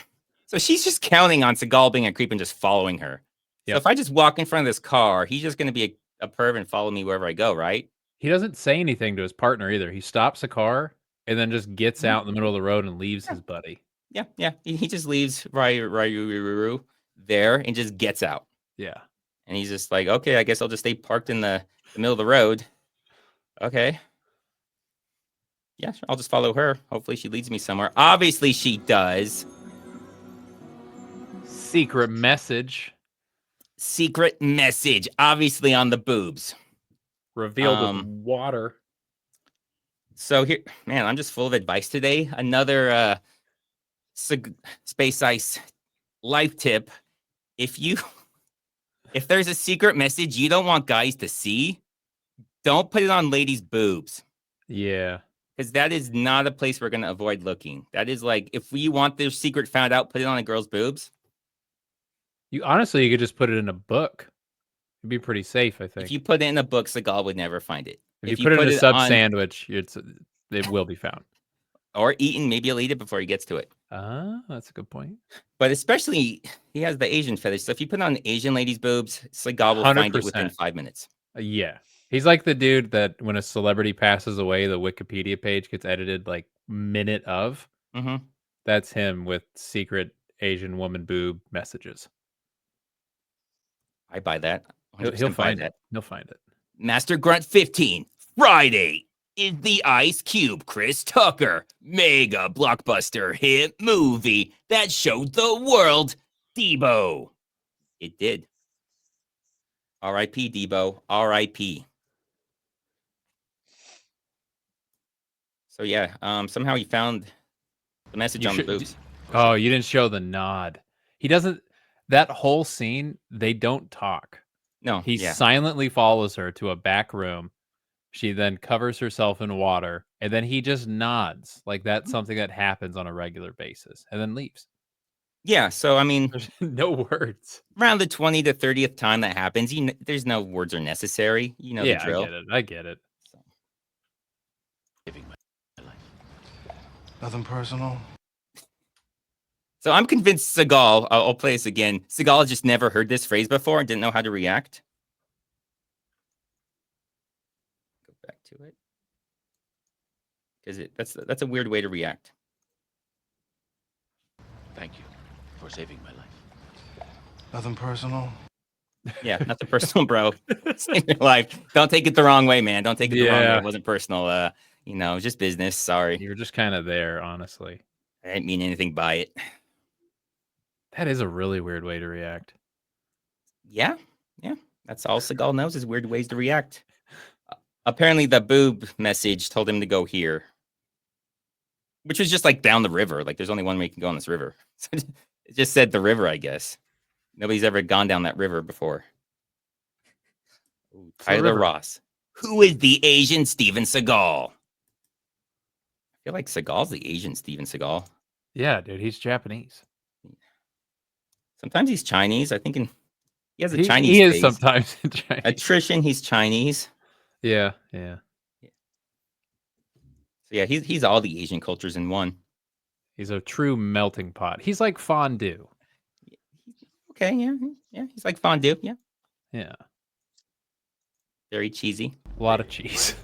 so she's just counting on Seagal being a creep and just following her. So if I just walk in front of this car, he's just going to be a perv and follow me wherever I go, right? He doesn't say anything to his partner either. He stops a car and then just gets out in the middle of the road and leaves his buddy. Yeah. He just leaves right there and just gets out. Yeah. And he's just like, okay, I guess I'll just stay parked in the middle of the road. Okay. Yeah, I'll just follow her. Hopefully she leads me somewhere. Obviously she does. Secret message. Obviously on the boobs. Revealed with water. So here, man, I'm just full of advice today. Another Space Ice life tip. If there's a secret message you don't want guys to see, don't put it on ladies' boobs. Yeah. Because that is not a place we're going to avoid looking. That is like, if we want their secret found out, put it on a girl's boobs. You could just put it in a book. It'd be pretty safe, I think. If you put it in a book, Seagal would never find it. If you put it in a sub sandwich, it will be found. Or eaten. Maybe he'll eat it before he gets to it. That's a good point. But especially, he has the Asian fetish. So if you put it on Asian ladies' boobs, Seagal will 100%. Find it within 5 minutes. Yeah. He's like the dude that when a celebrity passes away, the Wikipedia page gets edited like minute of. Mm-hmm. That's him with secret Asian woman boob messages. I buy that. He'll find it. He'll find it. Master Grunt 15. Friday is the Ice Cube Chris Tucker mega blockbuster hit movie that showed the world Debo. It did. R.I.P. Debo. R.I.P. So yeah, somehow he found the message on the boobs. Oh, you didn't show the nod. He doesn't. That whole scene, they don't talk. No, he silently follows her to a back room. She then covers herself in water, and then he just nods like that's something that happens on a regular basis, and then leaves. Yeah, so I mean, there's no words. Around the 20 to 30th time that happens, there's no words are necessary. You know the drill. I get it. Nothing personal. So I'm convinced Seagal, I'll play this again. Seagal just never heard this phrase before and didn't know how to react. Go back to it. Because that's a weird way to react. Thank you for saving my life. Nothing personal. Yeah, nothing personal, bro. Save your life. Don't take it the wrong way, man. Don't take it the wrong way. It wasn't personal. It was just business. Sorry. You're just kind of there, honestly. I didn't mean anything by it. That is a really weird way to react. Yeah, yeah. That's all Seagal knows is weird ways to react. Apparently, the boob message told him to go here, which was just like down the river. Like, there's only one way you can go on this river. So it just said the river, I guess. Nobody's ever gone down that river before. Ooh, the Tyler river. Ross. Who is the Asian Steven Seagal? I feel like Seagal's the Asian Steven Seagal. Yeah, dude, he's Japanese. Sometimes he's Chinese. I think he has a He Chinese is face. sometimes Chinese. Attrition, he's Chinese. Yeah. So yeah, he's all the Asian cultures in one. He's a true melting pot. He's like fondue. Okay, yeah. He's like fondue. Yeah, Yeah. very cheesy. A lot of cheese.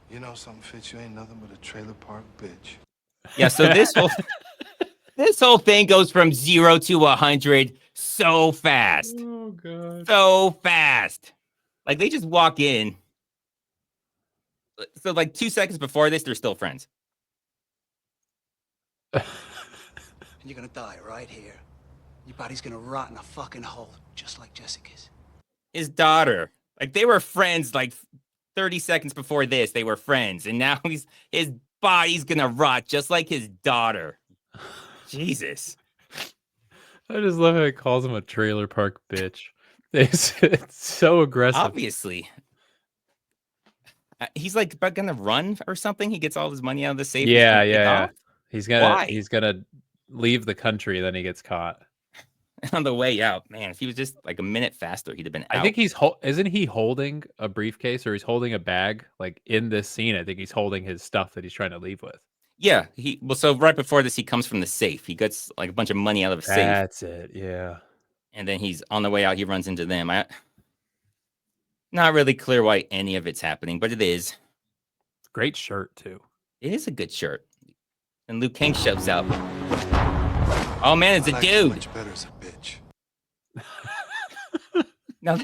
You know something, Fitz? You ain't nothing but a trailer park bitch. Yeah. So this whole thing goes from 0 to 100 so fast. Oh god. So fast. Like they just walk in. So like 2 seconds before this, they're still friends. And you're gonna die right here. Your body's gonna rot in a fucking hole, just like Jessica's. His daughter. Like they were friends like 30 seconds before this. They were friends. And now his body's gonna rot just like his daughter. Jesus. I just love how he calls him a trailer park bitch. It's so aggressive. Obviously. He's like about gonna run or something. He gets all his money out of the safe. Yeah. He's Why? gonna leave the country, then he gets caught. On the way out, man. If he was just like a minute faster, he'd have been out. I think isn't he holding a briefcase or he's holding a bag? Like in this scene, I think he's holding his stuff that he's trying to leave with. Yeah. So right before this, he comes from the safe. He gets like a bunch of money out of a safe. That's it. Yeah. And then he's on the way out. He runs into them. Not really clear why any of it's happening, but it is. Great shirt too. It is a good shirt. And Liu Kang shows up. Oh man, it's a Black dude. Much better as a bitch. Now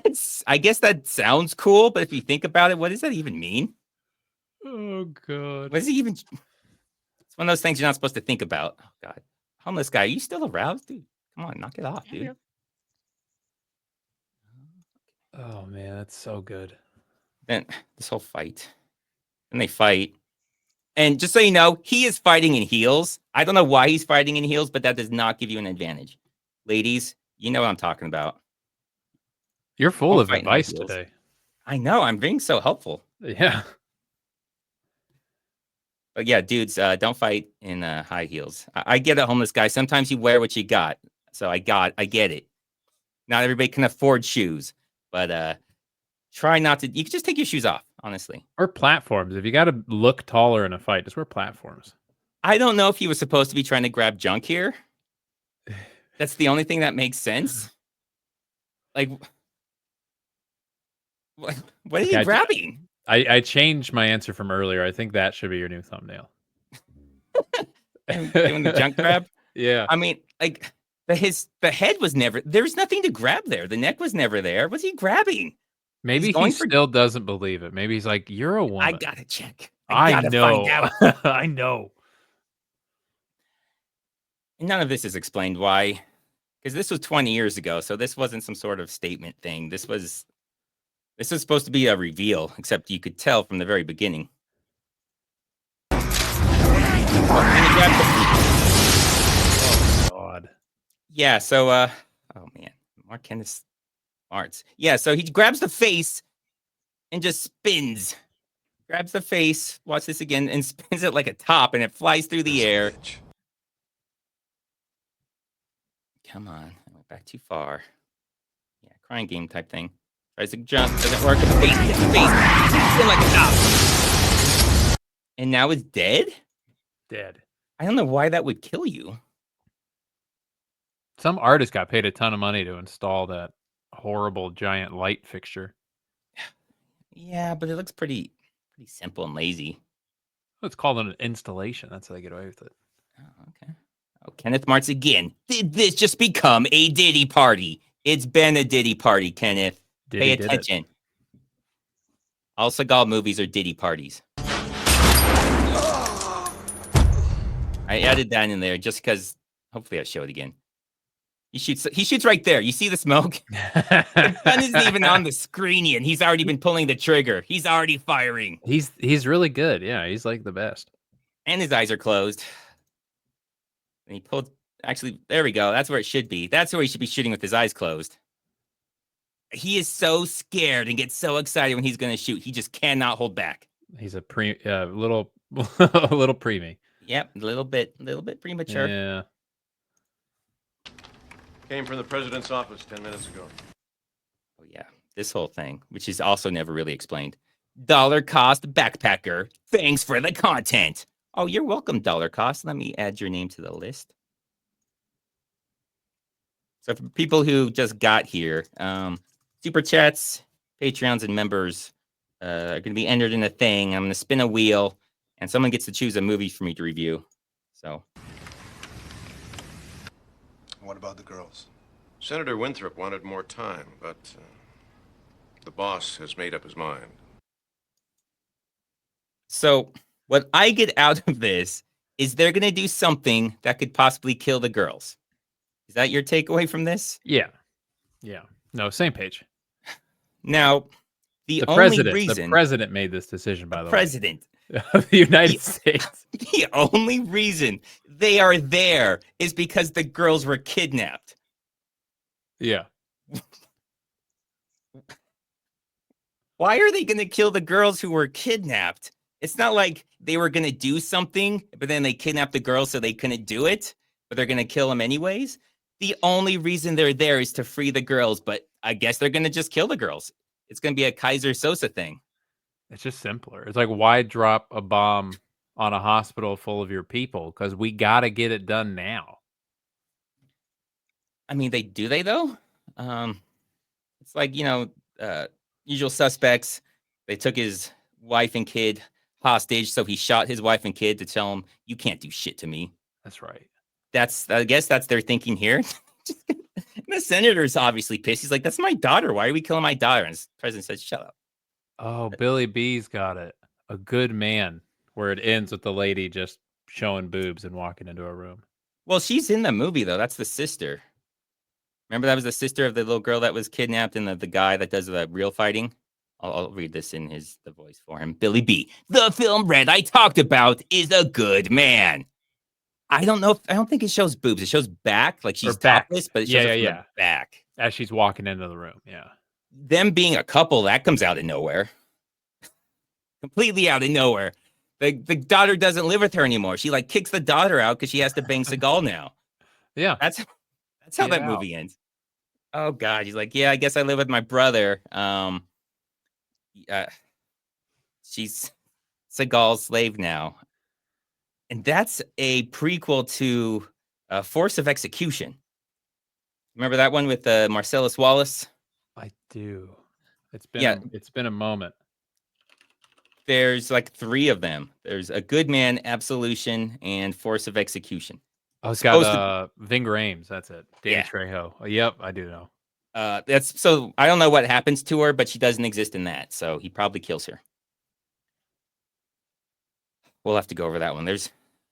I guess that sounds cool, but if you think about it, what does that even mean? Oh god. What is he even? It's one of those things you're not supposed to think about. Oh god, homeless guy, are you still aroused, dude? Come on, knock it off, dude. Oh man, that's so good. Then this whole fight, and they fight, and just so you know, he is fighting in heels. I don't know why he's fighting in heels, but that does not give you an advantage, ladies. You know what I'm talking about. You're full Don't of fight in advice heels. today. I know. I'm being so helpful. Yeah. But yeah, dudes, don't fight in high heels. I get it, homeless guy. Sometimes you wear what you got. So I get it. Not everybody can afford shoes, but try not to. You can just take your shoes off, honestly. Or platforms. If you got to look taller in a fight, just wear platforms. I don't know if he was supposed to be trying to grab junk here. That's the only thing that makes sense. Like, what are you grabbing? I changed my answer from earlier. I think that should be your new thumbnail. Doing the junk grab? Yeah. I mean, like the head was never. There's nothing to grab there. The neck was never there. What's he grabbing? Maybe He's he going for- still doesn't believe it. Maybe he's like, "You're a woman." I gotta check. I gotta know. find out. I know. And none of this is explained why, because this was 20 years ago, so this wasn't some sort of statement thing. This was supposed to be a reveal, except you could tell from the very beginning. Oh God. Yeah, so oh man, Mark Kenneth Smarts. Yeah, so he grabs the face and just spins. Grabs the face, watch this again, and spins it like a top, and it flies through the air. Bitch. Come on, I went back too far. Yeah, crying game type thing. Tries to jump, doesn't work. The face hits the face, spin like a top. And now it's dead? Dead. I don't know why that would kill you. Some artist got paid a ton of money to install that horrible giant light fixture. Yeah, but it looks pretty simple and lazy. It's called an installation. That's how they get away with it. Oh, okay. Oh, Kenneth Martz again. Did this just become a Diddy party? It's been a Diddy party, Kenneth. Pay attention. All Seagal movies are Diddy parties. I added that in there just because hopefully I show it again. He shoots right there. You see the smoke? The gun isn't even on the screen yet. He's already been pulling the trigger. He's already firing. He's really good. Yeah, he's like the best. And his eyes are closed. And he pulled. Actually, there we go. That's where it should be. That's where he should be shooting with his eyes closed. He is so scared and gets so excited when he's going to shoot. He just cannot hold back. He's a little a little preemie. Yep, a little bit premature. Yeah. Came from the president's office 10 minutes ago. Oh yeah, this whole thing, which is also never really explained. Dollar cost backpacker. Thanks for the content. Oh, you're welcome, dollar cost. Let me add your name to the list. So for people who just got here, super chats, Patreons, and members are going to be entered in a thing. I'm going to spin a wheel, and someone gets to choose a movie for me to review. So, What about the girls? Senator Winthrop wanted more time, but the boss has made up his mind. so what I get out of this is they're going to do something that could possibly kill the girls. Is that your takeaway from this? Yeah. Yeah. No, same page. Now, the The president made this decision, by the president. way. Of the United States. The only reason they are there is because the girls were kidnapped. Yeah. Why are they going to kill the girls who were kidnapped? It's not like they were going to do something, but then they kidnapped the girls so they couldn't do it, but they're going to kill them anyways. The only reason they're there is to free the girls, but I guess they're going to just kill the girls. It's going to be a Kaiser Sosa thing. It's just simpler. It's like, why drop a bomb on a hospital full of your people? Because we got to get it done now. I mean, do they though? It's like, Usual Suspects. They took his wife and kid hostage, so he shot his wife and kid to tell him, you can't do shit to me. That's right. I guess that's their thinking here. The senator's obviously pissed. He's like, that's my daughter. Why are we killing my daughter? And the president says, shut up. Oh, Billy B's got it. A Good Man, where it ends with the lady just showing boobs and walking into a room. Well, she's in the movie, though. That's the sister. Remember, that was the sister of the little girl that was kidnapped and the guy that does the real fighting? I'll read this in the voice for him. Billy B. The film Red I talked about is A Good Man. I don't think it shows boobs. It shows back, like she's topless, but it shows her from the back. As she's walking into the room, yeah. Them being a couple, that comes out of nowhere. Completely out of nowhere. The daughter doesn't live with her anymore. She like kicks the daughter out because she has to bang Seagal now. Yeah. That's how that movie ends. Oh God. He's like, yeah, I guess I live with my brother. She's Seagal's slave now. And that's a prequel to Force of Execution. Remember that one with Marcellus Wallace? I do. It's been a moment. There's like 3 of them. There's A Good Man, Absolution, and Force of Execution. Oh, it's got Ving Rhames. That's it. Danny Trejo. Oh, yep, I do know. So I don't know what happens to her, but she doesn't exist in that. So he probably kills her. We'll have to go over that one.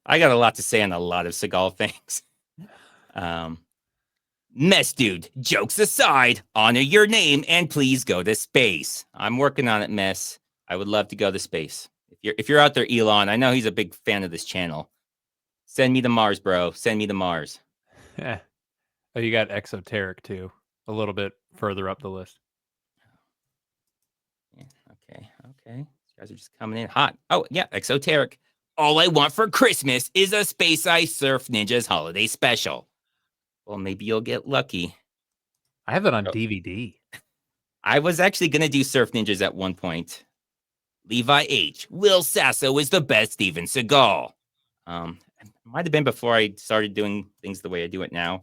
I got a lot to say on a lot of Seagal things. Mess dude, jokes aside, honor your name and please go to space. I'm working on it, Mess. I would love to go to space. If you're out there, Elon, I know he's a big fan of this channel. Send me to Mars, bro. Send me to Mars. Oh, you got Exoteric too, a little bit further up the list. Yeah, okay. You guys are just coming in hot. Oh, yeah, Exoteric. All I want for Christmas is a Space Ice Surf Ninjas holiday special. Well, maybe you'll get lucky. I have it on DVD. I was actually going to do Surf Ninjas at one point. Levi H. Will Sasso is the best Steven Seagal. It might have been before I started doing things the way I do it now.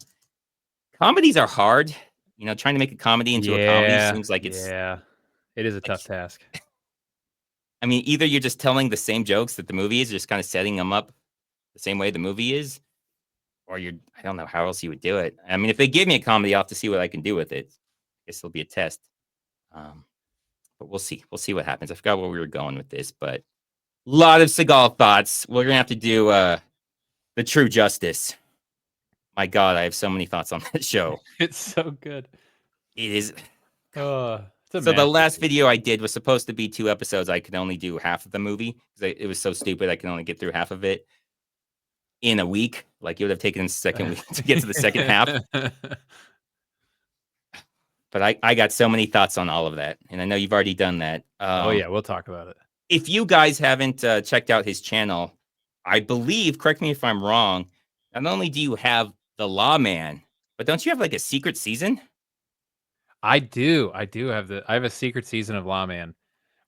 Comedies are hard. Trying to make a comedy into a comedy seems like it's... Yeah, it is a tough task. I mean, either you're just telling the same jokes that the movie is, just kind of setting them up the same way the movie is, or I don't know how else you would do it. I mean, if they give me a comedy, I'll have to see what I can do with it. I guess it'll be a test. But we'll see. We'll see what happens. I forgot where we were going with this, but a lot of Seagal thoughts. We're going to have to do the True Justice. My God, I have so many thoughts on that show. It's so good. It is. It's a So the last masterpiece. video I did was supposed to be 2 episodes. I could only do half of the movie because it was so stupid. I could only get through half of it in a week. Like it would have taken the second week to get to the second half. But I got so many thoughts on all of that, and I know you've already done that. Oh yeah, we'll talk about it. If you guys haven't checked out his channel, I believe, correct me if I'm wrong, not only do you have The Lawman, but don't you have like a secret season? I do have I have a secret season of Lawman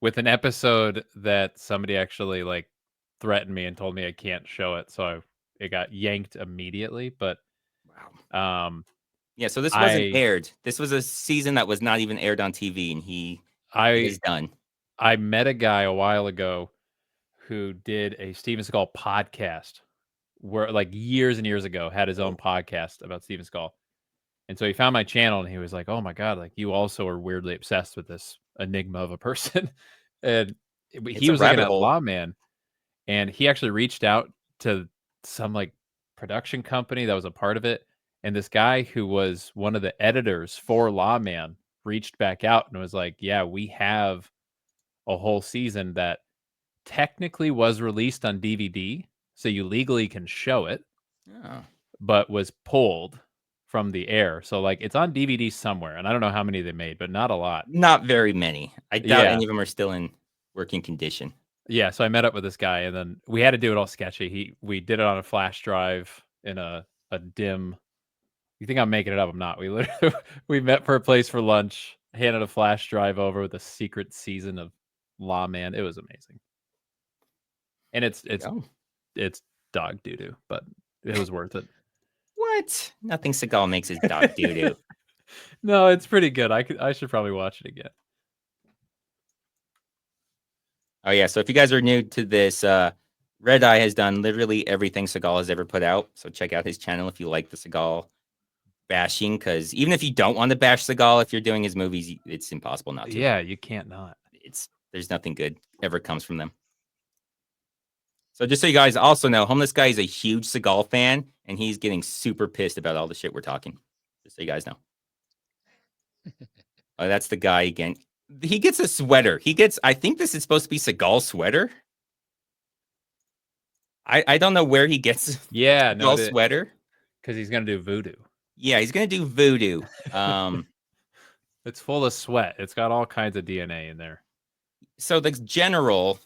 with an episode that somebody actually like threatened me and told me I can't show it, so it got yanked immediately. But Wow. Yeah, so this wasn't I aired. This was a season that was not even aired on TV, and it is done. I met a guy a while ago who did a Steven Seagal podcast where like years and years ago had his own podcast about Steven Seagal. And so he found my channel and he was like, "Oh my God, like you also are weirdly obsessed with this enigma of a person." And It's he a was looking rabbit at hole. Lawman and he actually reached out to some like production company that was a part of it. And this guy who was one of the editors for Lawman reached back out and was like, "Yeah, we have a whole season that technically was released on DVD, so you legally can show it, Oh. but was pulled from the air. So like it's on DVD somewhere, and I don't know how many they made, but not a lot." Not very many. I doubt Yeah. any of them are still in working condition. Yeah, so I met up with this guy, and then we had to do it all sketchy. We did it on a flash drive in a dim. You think I'm making it up? I'm not. We literally we met for a place for lunch, handed a flash drive over with a secret season of Lawman. It was amazing, and Oh. it's dog doo doo, but it was worth it. What? Nothing Seagal makes his dog doo doo. No, it's pretty good. I should probably watch it again. Oh yeah, so if you guys are new to this, Red Eye has done literally everything Seagal has ever put out. So check out his channel if you like the Seagal bashing, because even if you don't want to bash Seagal, if you're doing his movies, it's impossible not to. Yeah, you can't not. There's nothing good ever comes from them. So just so you guys also know, Homeless Guy is a huge Seagal fan, and he's getting super pissed about all the shit we're talking. Just so you guys know. Oh, that's the guy again. He gets a sweater. I think this is supposed to be Seagal's sweater. I don't know where he gets Seagal's sweater. Because he's gonna do voodoo. Yeah, he's gonna do voodoo. It's full of sweat. It's got all kinds of DNA in there. So the general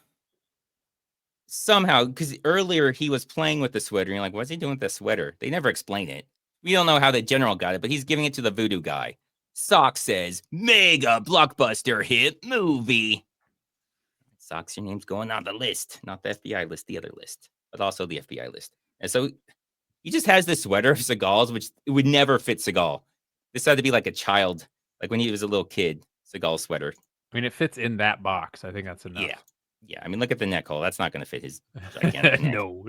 somehow, because earlier he was playing with the sweater, and you're like, what's he doing with the sweater? They never explain it. We don't know how the general got it, but he's giving it to the voodoo guy. Sock says, mega blockbuster hit movie. Socks, your name's going on the list, not the FBI list, the other list, but also the FBI list. And so he just has this sweater of Seagal's, which it would never fit Seagal. This had to be like a child, like when he was a little kid, Seagal's sweater. I mean, it fits in that box. I think that's enough. Yeah. Yeah. I mean, look at the neck hole. That's not going to fit his gigantic neck. No.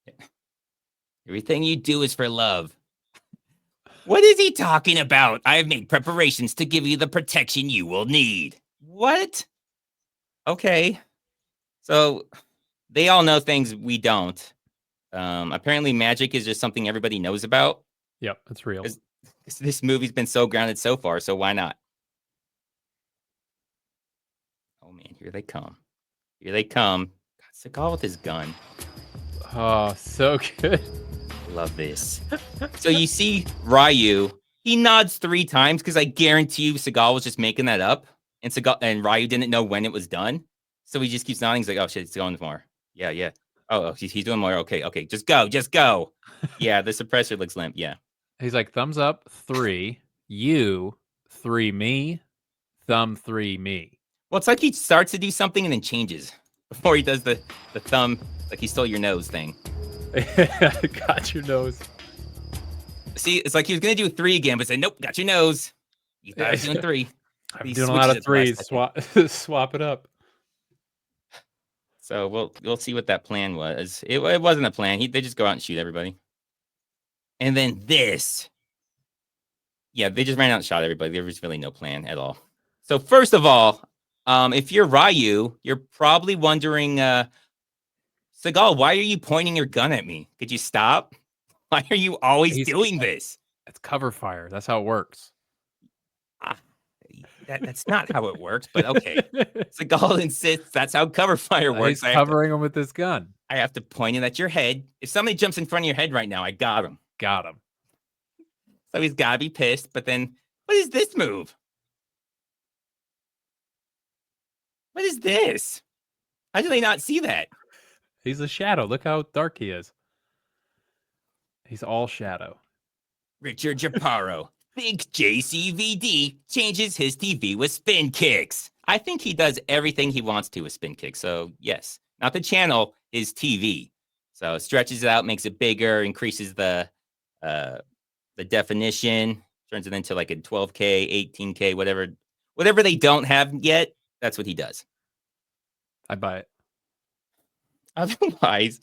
Yeah. Everything you do is for love. What is he talking about? I have made preparations to give you the protection you will need. What? Okay. So they all know things we don't. Apparently magic is just something everybody knows about. Yep, it's real. This movie's been so grounded so far, so why not? Oh man, here they come. Here they come. God, Seagal with his gun. Oh, so good. Love this. So you see Ryu, he nods 3 times because I guarantee you Seagal was just making that up. And Ryu didn't know when it was done. So he just keeps nodding. He's like, oh shit, it's going more. Yeah. Oh, he's doing more. Okay. Just go. Yeah, the suppressor looks limp. Yeah. He's like, thumbs up, 3, you, 3, me, thumb, 3, me. Well, it's like he starts to do something and then changes before he does the thumb, like he stole your nose thing. Got your nose. See, it's like he was going to do 3 again, but said, nope, got your nose. You thought I was doing 3. I'm doing a lot of 3s. Swap it up. So we'll see what that plan was. It wasn't a plan. They just go out and shoot everybody. And then this. Yeah, they just ran out and shot everybody. There was really no plan at all. So first of all, if you're Ryu, you're probably wondering, Seagal, why are you pointing your gun at me? Could you stop? Why are you always doing this? It's cover fire. That's how it works. That's not how it works, but okay. Seagal insists that's how cover fire works. He's covering him with his gun. I have to point it at your head. If somebody jumps in front of your head right now, I got him. Got him. So he's got to be pissed. But then, what is this move? What is this? How do they not see that? He's a shadow. Look how dark he is. He's all shadow. Richard Chaparro. Think JCVD changes his TV with spin kicks. I think he does everything he wants to with spin kicks. So, yes, not the channel, his TV. So, stretches it out, makes it bigger, increases the definition, turns it into like a 12K, 18K, whatever they don't have yet. That's what he does. I buy it. Otherwise,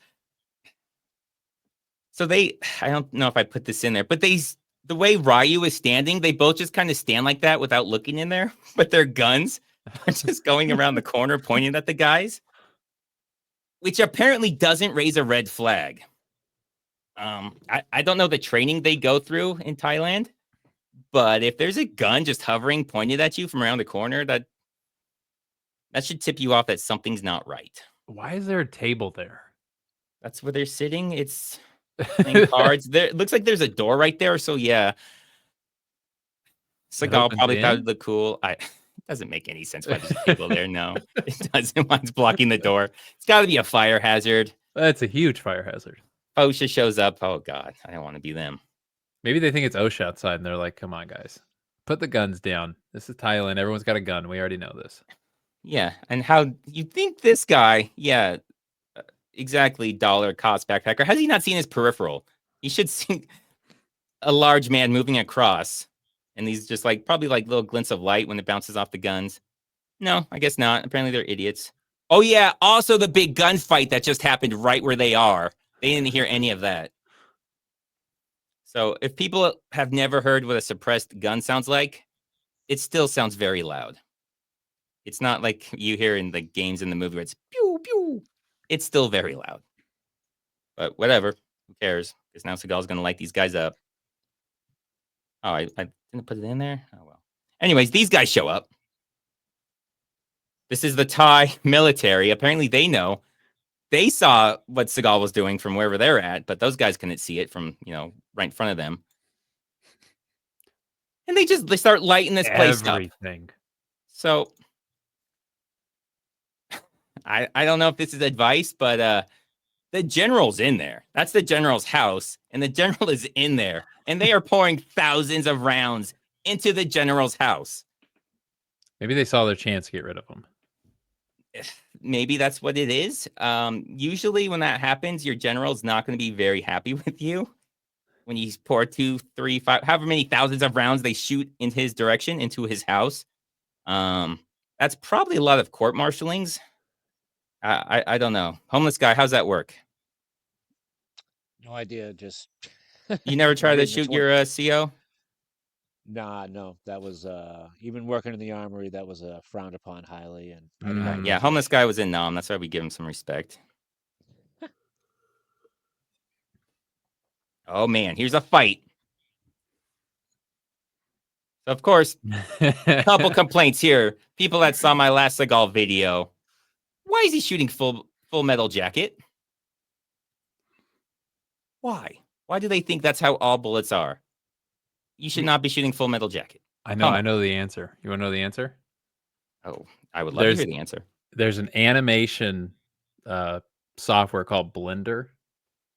so I don't know if I put this in there, but the way Ryu is standing, they both just kind of stand like that without looking in there, but their guns are just going around the corner pointing at the guys, which apparently doesn't raise a red flag. I don't know the training they go through in Thailand, but if there's a gun just hovering pointed at you from around the corner, that should tip you off that something's not right. Why is there a table there? That's where they're sitting. It's playing cards. There looks like there's a door right there. So yeah, Seagal probably thought it looked cool. It doesn't make any sense why there's a table there. No, it doesn't. Mine's blocking the door. It's got to be a fire hazard. That's a huge fire hazard. OSHA shows up. Oh God, I don't want to be them. Maybe they think it's OSHA outside, and they're like, "Come on, guys, put the guns down. This is Thailand. Everyone's got a gun. We already know this." Yeah, and how you think this guy? Yeah, exactly. Dollar cost backpacker. Has he not seen his peripheral? He should see a large man moving across, and these just like probably like little glints of light when it bounces off the guns. No, I guess not. Apparently they're idiots. Oh yeah, also the big gunfight that just happened right where they are. They didn't hear any of that. So if people have never heard what a suppressed gun sounds like, it still sounds very loud. It's not like you hear in the games in the movie where it's pew, pew. It's still very loud. But whatever. Who cares? Because now Seagal's going to light these guys up. Oh, I didn't put it in there? Oh, well. Anyways, these guys show up. This is the Thai military. Apparently they know. They saw what Seagal was doing from wherever they're at, but those guys couldn't see it from, right in front of them. And they start lighting this place up. So I don't know if this is advice, but the general's in there. That's the general's house, and the general is in there, and they are pouring thousands of rounds into the general's house. Maybe they saw their chance to get rid of him. Maybe that's what it is. Usually when that happens, your general's not going to be very happy with you. When you pour 2, 3, 5, however many thousands of rounds they shoot in his direction, into his house. That's probably a lot of court-martialings. I don't know. Homeless guy, how's that work? No idea. Just you never try to shoot your CO? Nah, no. That was even working in the armory. That was frowned upon highly. And yeah, homeless guy was in Nam. That's why we give him some respect. Oh man, here's a fight. So of course, a couple complaints here. People that saw my last Seagal video. Why is he shooting full metal jacket? Why? Why do they think that's how all bullets are? You should not be shooting full metal jacket. I know the answer. You want to know the answer? Oh, I would love to hear the answer. There's an animation software called Blender.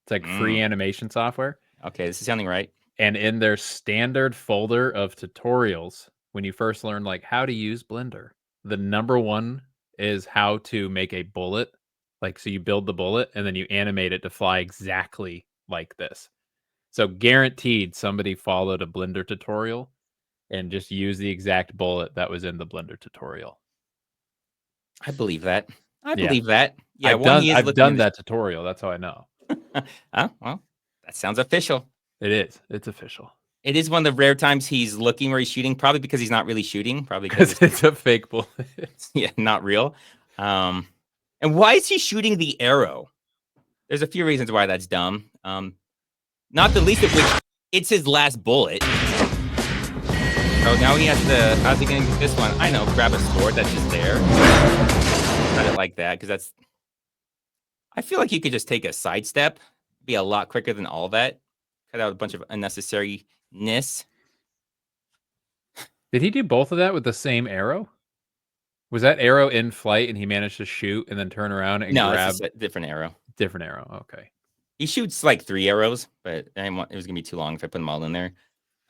It's like free animation software. Okay, this is sounding right. And in their standard folder of tutorials, when you first learn like how to use Blender, the number one is how to make a bullet. Like, so you build the bullet and then you animate it to fly exactly like this. So guaranteed somebody followed a Blender tutorial and just used the exact bullet that was in the Blender tutorial. I believe that. I believe that. Yeah, I've done that tutorial. That's how I know. Oh, well, that sounds official. It is. It's official. It is one of the rare times he's looking where he's shooting, probably because he's not really shooting. Probably because it's a fake bullet. Yeah, not real. And why is he shooting the arrow? There's a few reasons why that's dumb. Not the least of which, it's his last bullet. So now he has to, how's he going to get this one? I know, grab a sword that's just there. Cut it like that, because that's, I feel like you could just take a sidestep, be a lot quicker than all that. Cut out a bunch of unnecessariness. Did he do both of that with the same arrow? Was that arrow in flight and he managed to shoot and then turn around and grab? It's a different arrow. Different arrow. Okay. He shoots like 3 arrows, but it was going to be too long if I put them all in there.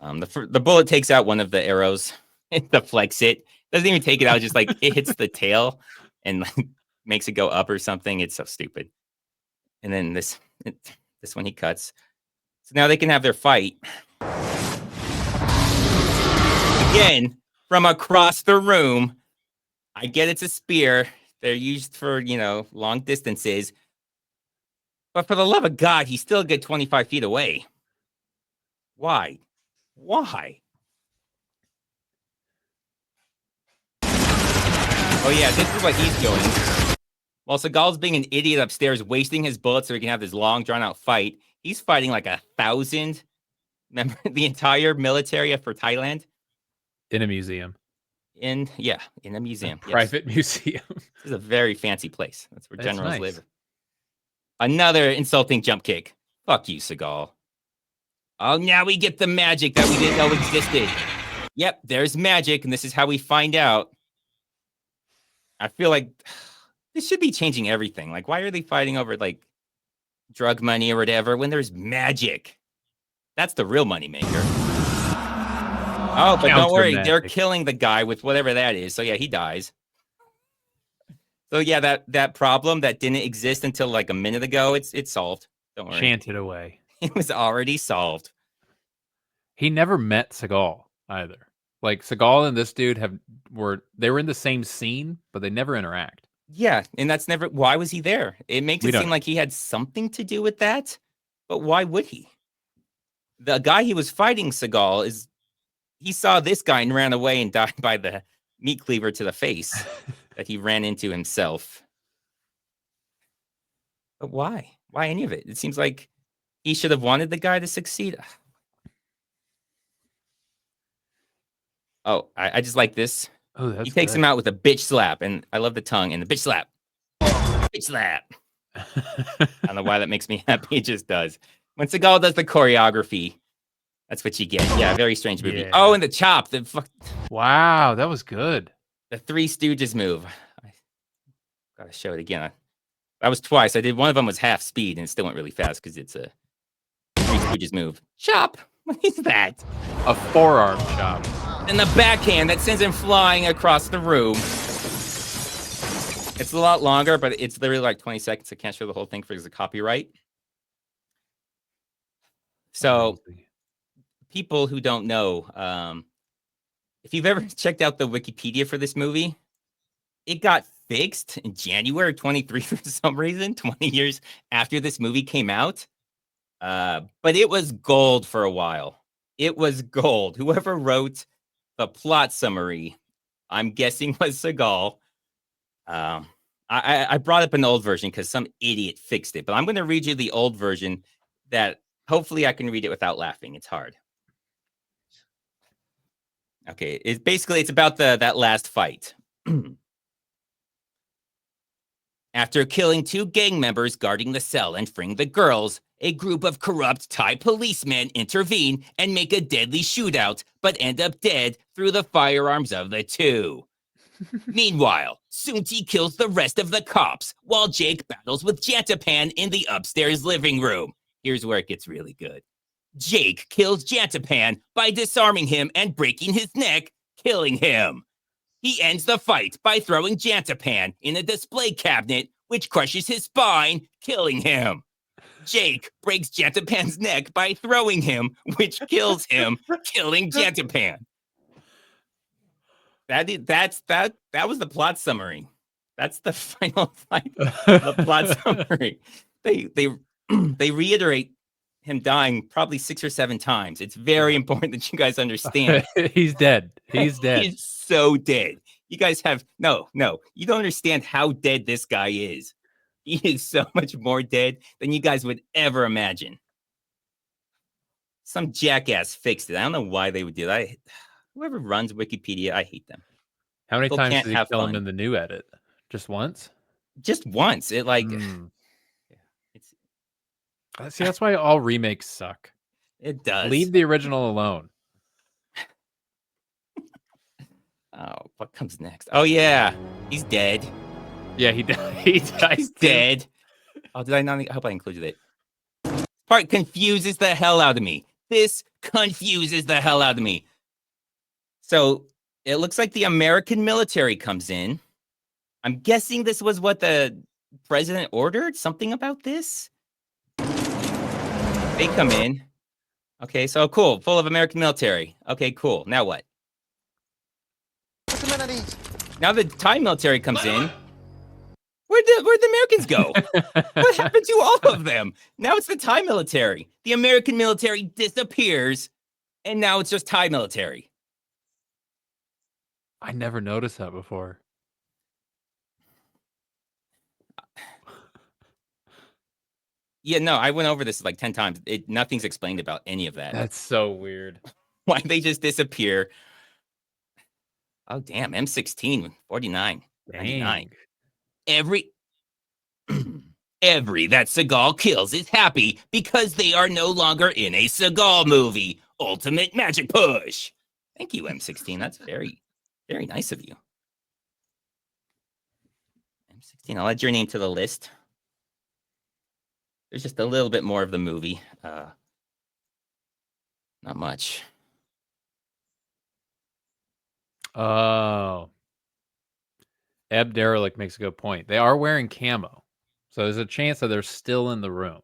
The bullet takes out one of the arrows. It deflects it. Doesn't even take it out. Just like it hits the tail and like, makes it go up or something. It's so stupid. And then this one he cuts. So now they can have their fight. Again, from across the room. I get it's a spear. They're used for, long distances. But for the love of God, he's still a good 25 feet away. Why? Oh, yeah, this is what he's doing. While Seagal's being an idiot upstairs, wasting his bullets so he can have this long, drawn-out fight, he's fighting like 1,000, remember, the entire military for Thailand. In a museum. In a museum. Private museum. This is a very fancy place. That's where generals nice. live. Another insulting jump kick. Fuck you, Seagal. Oh, now we get the magic that we didn't know existed. Yep, there's magic, and this is how we find out. I feel like this should be changing everything. Like, why are they fighting over, like, drug money or whatever when there's magic? That's the real moneymaker. Oh, but don't worry. They're killing the guy with whatever that is. So, yeah, he dies. So, yeah, that problem that didn't exist until, like, a minute ago, it's solved. Don't worry. Chanted away. It was already solved. He never met Seagal either. Like, Seagal and this dude they were in the same scene, but they never interact. Yeah, and that's never... Why was he there? It makes it seem like he had something to do with that, but why would he? The guy he was fighting, Seagal, he saw this guy and ran away and died by the meat cleaver to the face that he ran into himself. But why? Why any of it? It seems like he should have wanted the guy to succeed. Oh, I just like this. Oh, that's he takes him out with a bitch slap, and I love the tongue and the bitch slap. Bitch slap. I don't know why that makes me happy. It just does. When Seagal does the choreography, that's what you get. Yeah, very strange movie. Yeah. Oh, and the chop. Wow, that was good. The Three Stooges move. I gotta show it again. That was twice. I did one of them was half speed, and it still went really fast because it's a Three Stooges move. Chop. What is that? A forearm chop. And the backhand that sends him flying across the room. It's a lot longer, but it's literally like 20 seconds. I can't show the whole thing because of copyright. So, people who don't know, if you've ever checked out the Wikipedia for this movie, it got fixed in January 23 for some reason, 20 years after this movie came out. But it was gold for a while. It was gold. Whoever wrote the plot summary, I'm guessing was Seagal. I brought up an old version because some idiot fixed it, but I'm going to read you the old version that hopefully I can read it without laughing. It's hard. Okay, it's about that last fight. After killing 2 gang members guarding the cell and freeing the girls, a group of corrupt Thai policemen intervene and make a deadly shootout, but end up dead through the firearms of the 2. Meanwhile, Sunti kills the rest of the cops while Jake battles with Jantapan in the upstairs living room. Here's where it gets really good. Jake kills Jantapan by disarming him and breaking his neck, killing him. He ends the fight by throwing Jantapan in a display cabinet, which crushes his spine, killing him. Jake breaks Jantapan's neck by throwing him, which kills him, killing Jantapan. That was the plot summary. That's the final fight. The plot summary. They reiterate him dying probably 6 or 7 times. It's very important that you guys understand. He's dead. He's dead. He's so dead. You guys have no. You don't understand how dead this guy is. He is so much more dead than you guys would ever imagine. Some jackass fixed it. I don't know why they would do that. Whoever runs Wikipedia, I hate them. How many People times can't does he have kill him fun. in the new edit? Just once? Just once. It like Mm. it's See, that's why all remakes suck. it does. Leave the original alone. Oh, what comes next? Oh yeah, he's dead. Yeah, he died. He dies He's too. dead. Oh, did I not? I hope I included it. This part confuses the hell out of me. This confuses the hell out of me. So it looks like the American military comes in. I'm guessing this was what the president ordered. Something about this. They come in. Okay, so cool. Full of American military. Okay, cool. Now what? Now the Thai military comes in. Where'd the Americans go? What happened to all of them? Now it's the Thai military. The American military disappears, and now it's just Thai military. I never noticed that before. Yeah, no, I went over this like 10 times. Nothing's explained about any of that. That's so weird. Why they just disappear. Oh, damn. M16, 49, 99. Every that Seagal kills is happy because they are no longer in a Seagal movie. Ultimate magic push. Thank you, M16. That's very, very nice of you. M16, I'll add your name to the list. There's just a little bit more of the movie. Not much. Oh. Eb Derelict makes a good point. They are wearing camo. So there's a chance that they're still in the room.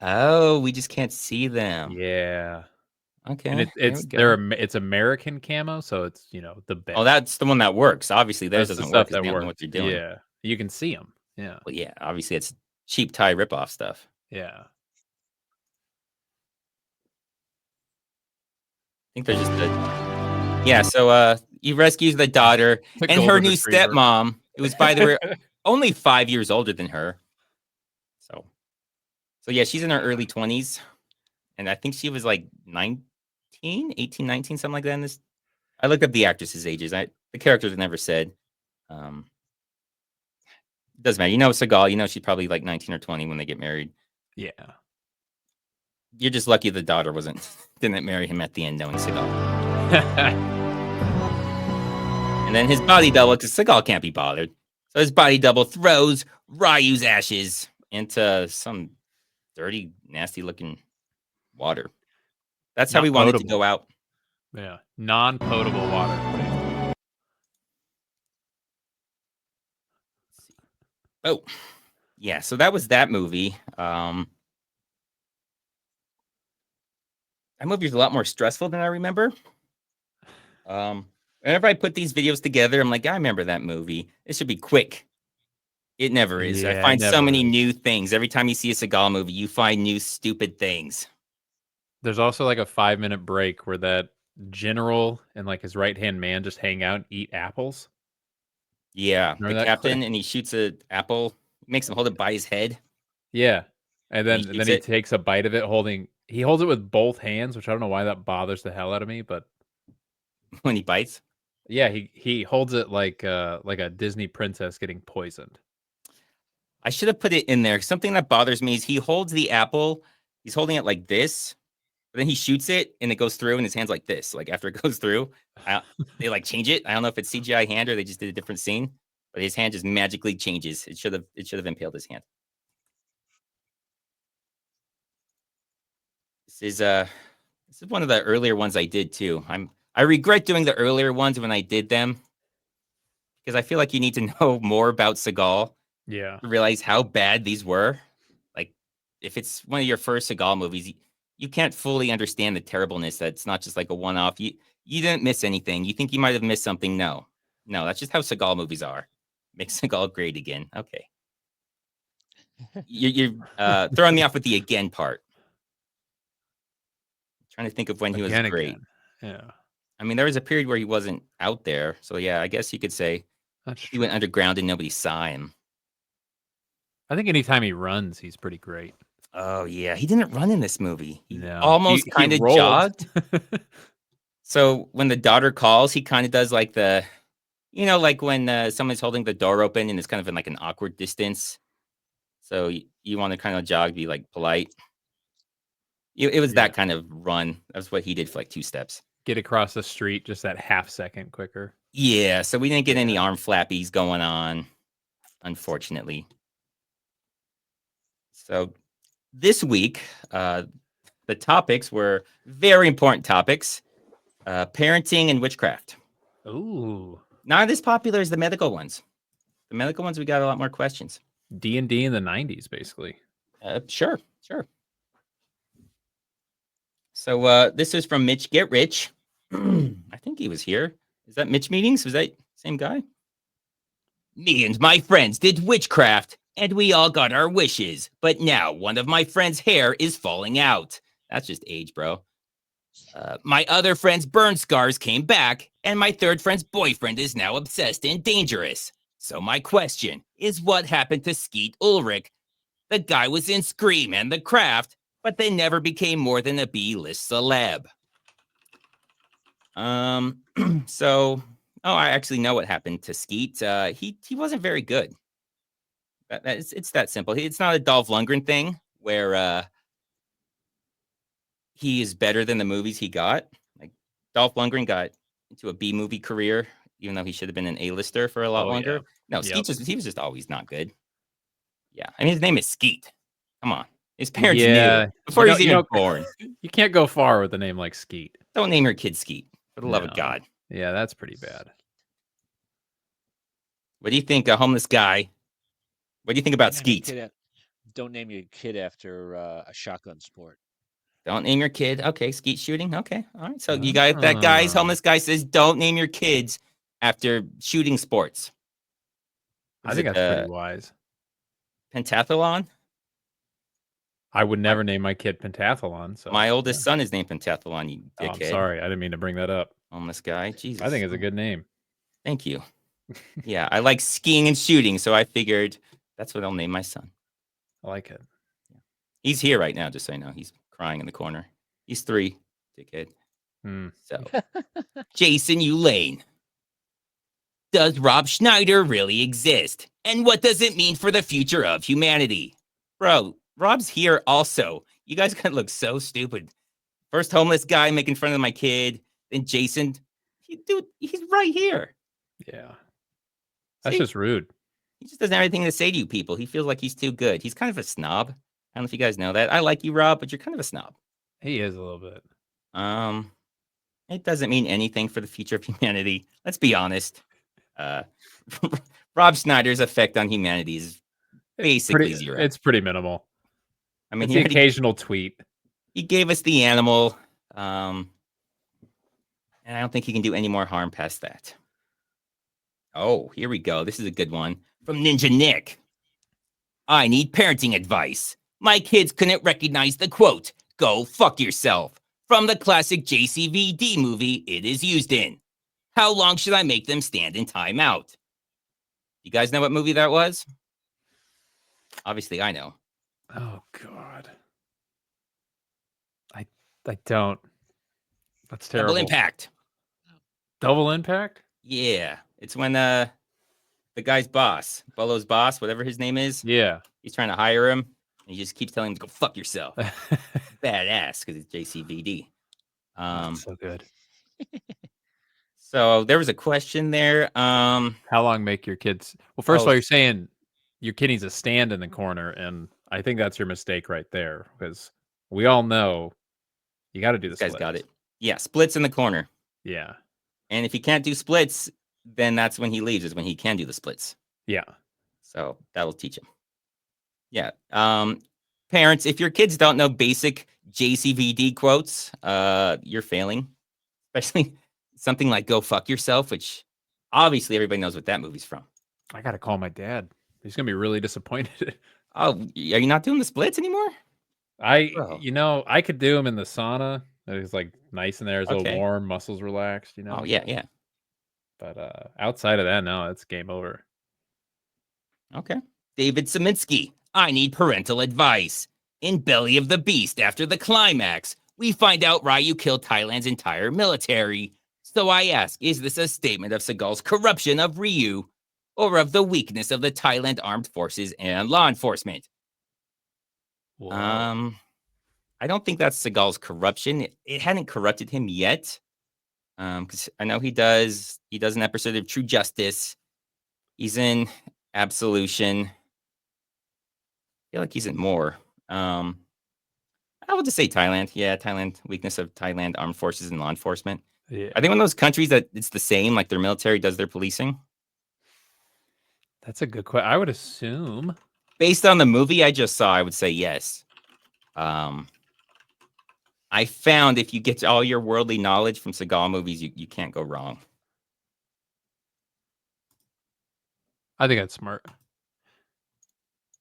Oh, we just can't see them. Yeah. Okay. And it's American camo, so it's, the best. Oh, that's the one that works. Obviously, theirs That's the doesn't work stuff because that they don't know works. what they're doing. Yeah. You can see them. Yeah. Well, yeah, obviously it's cheap Thai ripoff stuff. Yeah. I think they're just yeah, so he rescues the daughter The and her golden new retriever. stepmom, who was by the way only 5 years older than her. So yeah, she's in her early 20s. And I think she was like 18, 19, something like that in this. I looked up the actresses' ages. The characters are never said. Doesn't matter. Seagal, she's probably like 19 or 20 when they get married. Yeah. You're just lucky the daughter didn't marry him at the end knowing Seagal. And then his body double, because Seagal can't be bothered. So his body double throws Ryu's ashes into some dirty, nasty looking water. That's how Not we wanted to potable. go out. Yeah. Non-potable water. Oh, yeah. So that was that movie. That movie was a lot more stressful than I remember. Whenever I put these videos together, I'm like, I remember that movie. It should be quick. It never is. Yeah, I it find so never many is. new things. Every time you see a Seagal movie, you find new stupid things. There's also like a 5-minute break where that general and like his right-hand man just hang out and eat apples. Yeah, Remember the that captain, clip? and he shoots an apple, makes him hold it by his head. Yeah. And And then he then shoots he it. takes a bite of it he holds it with both hands, which I don't know why that bothers the hell out of me, but When he bites. yeah, he holds it like a Disney princess getting poisoned. I should have put it in there. Something that bothers me is he holds the apple. He's holding it like this, but then he shoots it and it goes through, and his hand's like this. Like after it goes through, they like change it. I don't know if it's CGI hand or they just did a different scene, but his hand just magically changes. It should have impaled his hand. This is one of the earlier ones I did too. I regret doing the earlier ones when I did them because I feel like you need to know more about Seagal Yeah. to realize how bad these were. Like, if it's one of your first Seagal movies, you can't fully understand the terribleness. That's not just like a one-off. You didn't miss anything. You think you might have missed something. No, that's just how Seagal movies are. Make Seagal great again. Okay. You're throwing me off with the again part. Trying to think of when he was great. Yeah. I mean, there was a period where he wasn't out there. So yeah, I guess you could say That's he true. went underground and nobody saw him. I think anytime he runs, he's pretty great. Oh yeah, he didn't run in this movie. He No, almost he kind of rolled. jogged. So when the daughter calls, he kind of does like the, like when someone's holding the door open and it's kind of in like an awkward distance. So you want to kind of jog, be like polite. It was Yeah. that kind of run. That's what he did for like 2 steps. Get across the street just that half second quicker. Yeah, so we didn't get any Yeah. arm flappies going on, unfortunately. So this week, the topics were very important topics: parenting and witchcraft. Ooh, Not as popular as the medical ones. The medical ones, we got a lot more questions. D&D in the 90s, basically. Sure. So this is from Mitch Get Rich. I think he was here. Is that Mitch Meetings? Was that same guy? Me and my friends did witchcraft, and we all got our wishes. But now one of my friend's hair is falling out. That's just age, bro. My other friend's burn scars came back, and my third friend's boyfriend is now obsessed and dangerous. So my question is, what happened to Skeet Ulrich? The guy was in Scream and The Craft, but they never became more than a B-list celeb. I actually know what happened to Skeet. He wasn't very good. It's that simple. It's not a Dolph Lundgren thing where he is better than the movies he got. Like Dolph Lundgren got into a B movie career, even though he should have been an A-lister for a lot longer. Yeah. No, Skeet he was just always not good. Yeah, I mean his name is Skeet. Come on, his parents knew before he's even born. You can't go far with a name like Skeet. Don't name your kid Skeet, for the love of God. Yeah, that's pretty bad. What do you think, a homeless guy? What do you think about Skeet? Don't name your kid after a shotgun sport. Don't name your kid. Okay, Skeet shooting. Okay, all right. So you got that guy's homeless guy says don't name your kids after shooting sports. I think that's pretty wise. Pentathlon? I would never name my kid Pentathlon. So my oldest son is named Pentathlon, you dickhead. I'm sorry. I didn't mean to bring that up. Homeless guy. Jesus. I think it's a good name. Thank you. Yeah, I like skiing and shooting, so I figured that's what I'll name my son. I like it. He's here right now, just so you know. He's crying in the corner. He's 3, dickhead. So, Jason Ulane. Does Rob Schneider really exist? And what does it mean for the future of humanity? Bro, Rob's here also. You guys gonna look so stupid. First homeless guy making fun of my kid, then Jason. Dude, he's right here. Yeah. That's just rude. He just doesn't have anything to say to you people. He feels like he's too good. He's kind of a snob. I don't know if you guys know that. I like you, Rob, but you're kind of a snob. He is a little bit. It doesn't mean anything for the future of humanity. Let's be honest. Rob Schneider's effect on humanity is basically zero. It's pretty minimal. I mean, it's the occasional tweet. He gave us the animal, and I don't think he can do any more harm past that. Oh, here we go. This is a good one from Ninja Nick. I need parenting advice. My kids couldn't recognize the quote, "Go fuck yourself," from the classic JCVD movie it is used in. How long should I make them stand in timeout? You guys know what movie that was? Obviously, I know. Oh, God. I don't. That's terrible. Double Impact. Double Impact? Yeah. It's when the guy's boss, Bolo's boss, whatever his name is. Yeah. He's trying to hire him. And he just keeps telling him to go fuck yourself. Badass, because it's JCVD. So good. So there was a question there. How long make your kids? Well, first of all, you're saying your kid needs a stand in the corner, and I think that's your mistake right there, because we all know you got to do the splits. This guy's got it. Yeah, splits in the corner. Yeah. And if he can't do splits, then that's when he leaves, is when he can do the splits. Yeah. So that'll teach him. Yeah. Parents, if your kids don't know basic JCVD quotes, you're failing. Especially something like "Go fuck yourself," which obviously everybody knows what that movie's from. I got to call my dad. He's going to be really disappointed. Oh, are you not doing the splits anymore? I could do them in the sauna. It's like nice in there. It's a little warm, muscles relaxed, you know? Oh, yeah. But outside of that, no, it's game over. Okay. David Saminsky. I need parental advice. In Belly of the Beast, after the climax, we find out Ryu killed Thailand's entire military. So I ask, is this a statement of Seagal's corruption of Ryu, or of the weakness of the Thailand armed forces and law enforcement? Whoa. I don't think that's Seagal's corruption. It hadn't corrupted him yet. Because I know he does an episode of True Justice. He's in Absolution. I feel like he's in more. I will just say Thailand. Yeah, Thailand, weakness of Thailand armed forces and law enforcement. Yeah. I think one of those countries that it's the same, like their military does their policing. That's a good question. I would assume. Based on the movie I just saw, I would say yes. I found if you get all your worldly knowledge from Seagal movies, you can't go wrong. I think that's smart.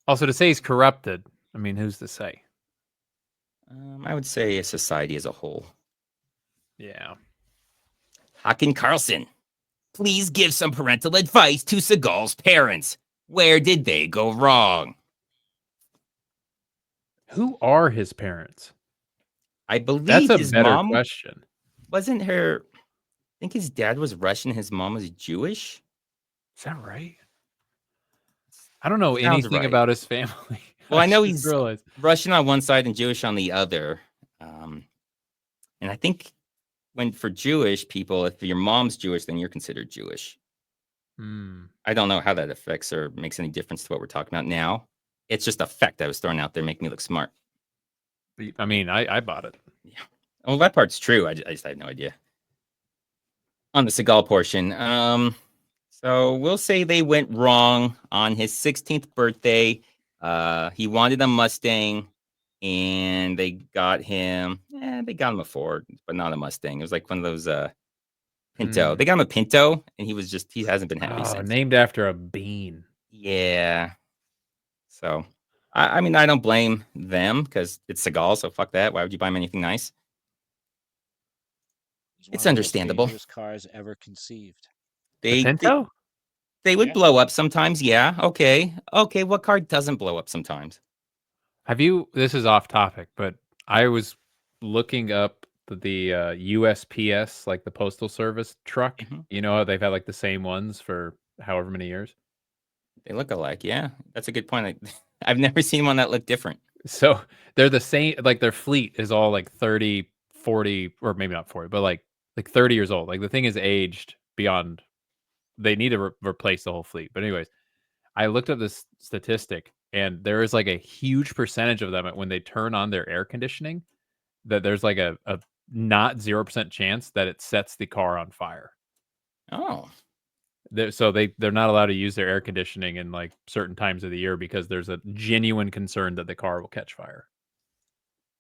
Also, to say he's corrupted, I mean, who's to say? I would say a society as a whole. Yeah. Hakan Carlson, please give some parental advice to Seagal's parents. Where did they go wrong? Who are his parents? I believe That's a his better mom question. wasn't her. I think his dad was Russian. His mom was Jewish. Is that right? I don't know Sounds anything right. about his family. Well, I know just he's realized. Russian on one side and Jewish on the other. And I think for Jewish people, if your mom's Jewish, then you're considered Jewish. Hmm. I don't know how that affects or makes any difference to what we're talking about now. It's just a fact I was throwing out there, making me look smart. I mean, I bought it. Yeah. Well, that part's true. I just had no idea. On the Seagal portion, so we'll say they went wrong on his 16th birthday. He wanted a Mustang, and they got him. They got him a Ford, but not a Mustang. It was like one of those Pinto. They got him a Pinto, and he hasn't been happy since. Named after a bean. Yeah. So, I mean, I don't blame them because it's Seagal, so fuck that. Why would you buy him anything nice? It was one It's of the most understandable. dangerous cars ever conceived. The Pinto? They would Yeah. blow up sometimes, yeah. Okay. What car doesn't blow up sometimes? This is off topic, but I was looking up the USPS, like the Postal Service truck. Mhm. You know how they've had like the same ones for however many years? They look alike, yeah. That's a good point. I've never seen one that looked different. So they're the same, like their fleet is all like 30, 40, or maybe not 40, but like 30 years old. Like the thing is aged beyond, they need to replace the whole fleet. But anyways, I looked up this statistic and there is like a huge percentage of them when they turn on their air conditioning that there's like a not 0% chance that it sets the car on fire. Oh. So they're not allowed to use their air conditioning in like certain times of the year because there's a genuine concern that the car will catch fire.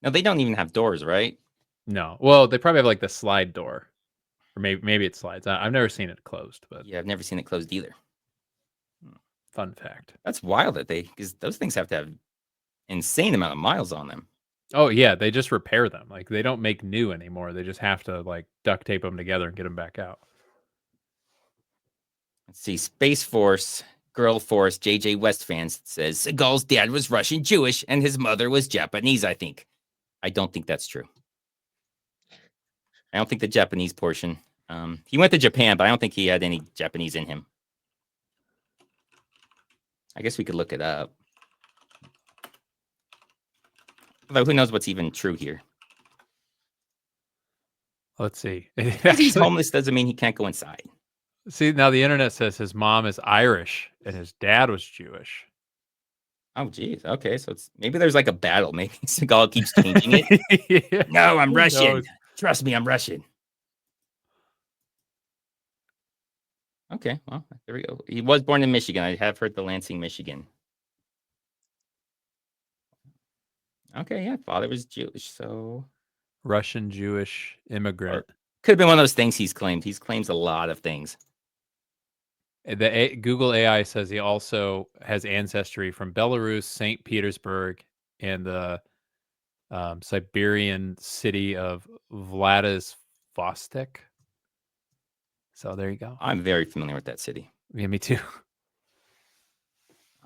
No, they don't even have doors, right? No. Well, they probably have like the slide door. Or maybe it slides. I've never seen it closed, but Yeah, I've never seen it closed either. fun fact. That's wild because those things have to have insane amount of miles on them. Oh yeah, they just repair them. Like they don't make new anymore. They just have to like duct tape them together and get them back out. Let's see. Space Force, Girl Force, JJ West fans says Seagal's dad was Russian Jewish and his mother was Japanese, I think. I don't think that's true. I don't think the Japanese portion. He went to Japan, but I don't think he had any Japanese in him. I guess we could look it up. Although who knows what's even true here. Let's see. Because he's homeless doesn't mean he can't go inside. See, now the internet says his mom is Irish and his dad was Jewish. Oh, geez. Okay, so maybe there's like a battle. Maybe Seagal keeps changing it. Yeah. No, I'm Who Russian. knows? Trust me, I'm Russian. Okay, well, there we go. He was born in Michigan. I have heard the Lansing, Michigan. Okay, yeah, father was Jewish, so Russian Jewish immigrant. could have been one of those things he's claimed. He's claims a lot of things. Google AI says he also has ancestry from Belarus, St. Petersburg, and the Siberian city of Vladivostok. So there you go. I'm very familiar with that city. Yeah, me too.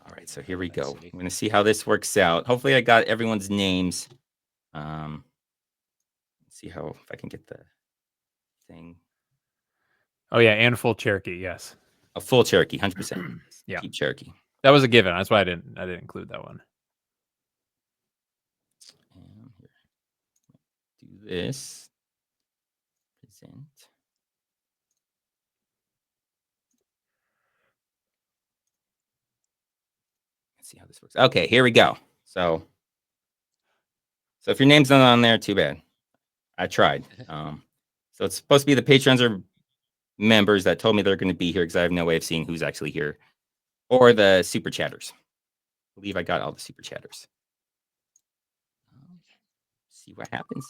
All right, so here we Let's go. see. I'm gonna see how this works out. Hopefully, I got everyone's names. Let's see how if I can get the thing. Oh yeah, and full Cherokee. Yes, A full Cherokee, 100%. Yeah. Keep Cherokee. that was a given. That's why I didn't include that one. And here, do this. Present. Let's see how this works. Okay, here we go. So if your name's not on there, too bad. I tried. So it's supposed to be the patrons or members that told me they're going to be here because I have no way of seeing who's actually here, or the super chatters. I believe I got all the super chatters. See what happens.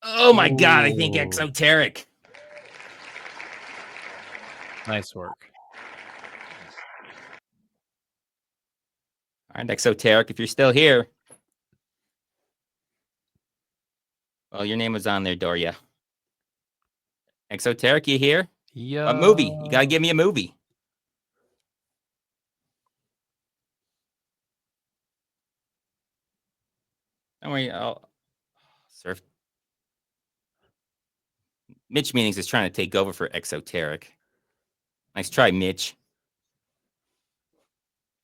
Oh my God! I think Ooh. exoteric. Nice work. All right, exoteric. If you're still here, well, your name was on there, Doria. Exoteric, you here? Yeah. A movie. You gotta give me a movie. Don't worry. I'll surf. Mitch Meanings is trying to take over for exoteric. Nice try, Mitch.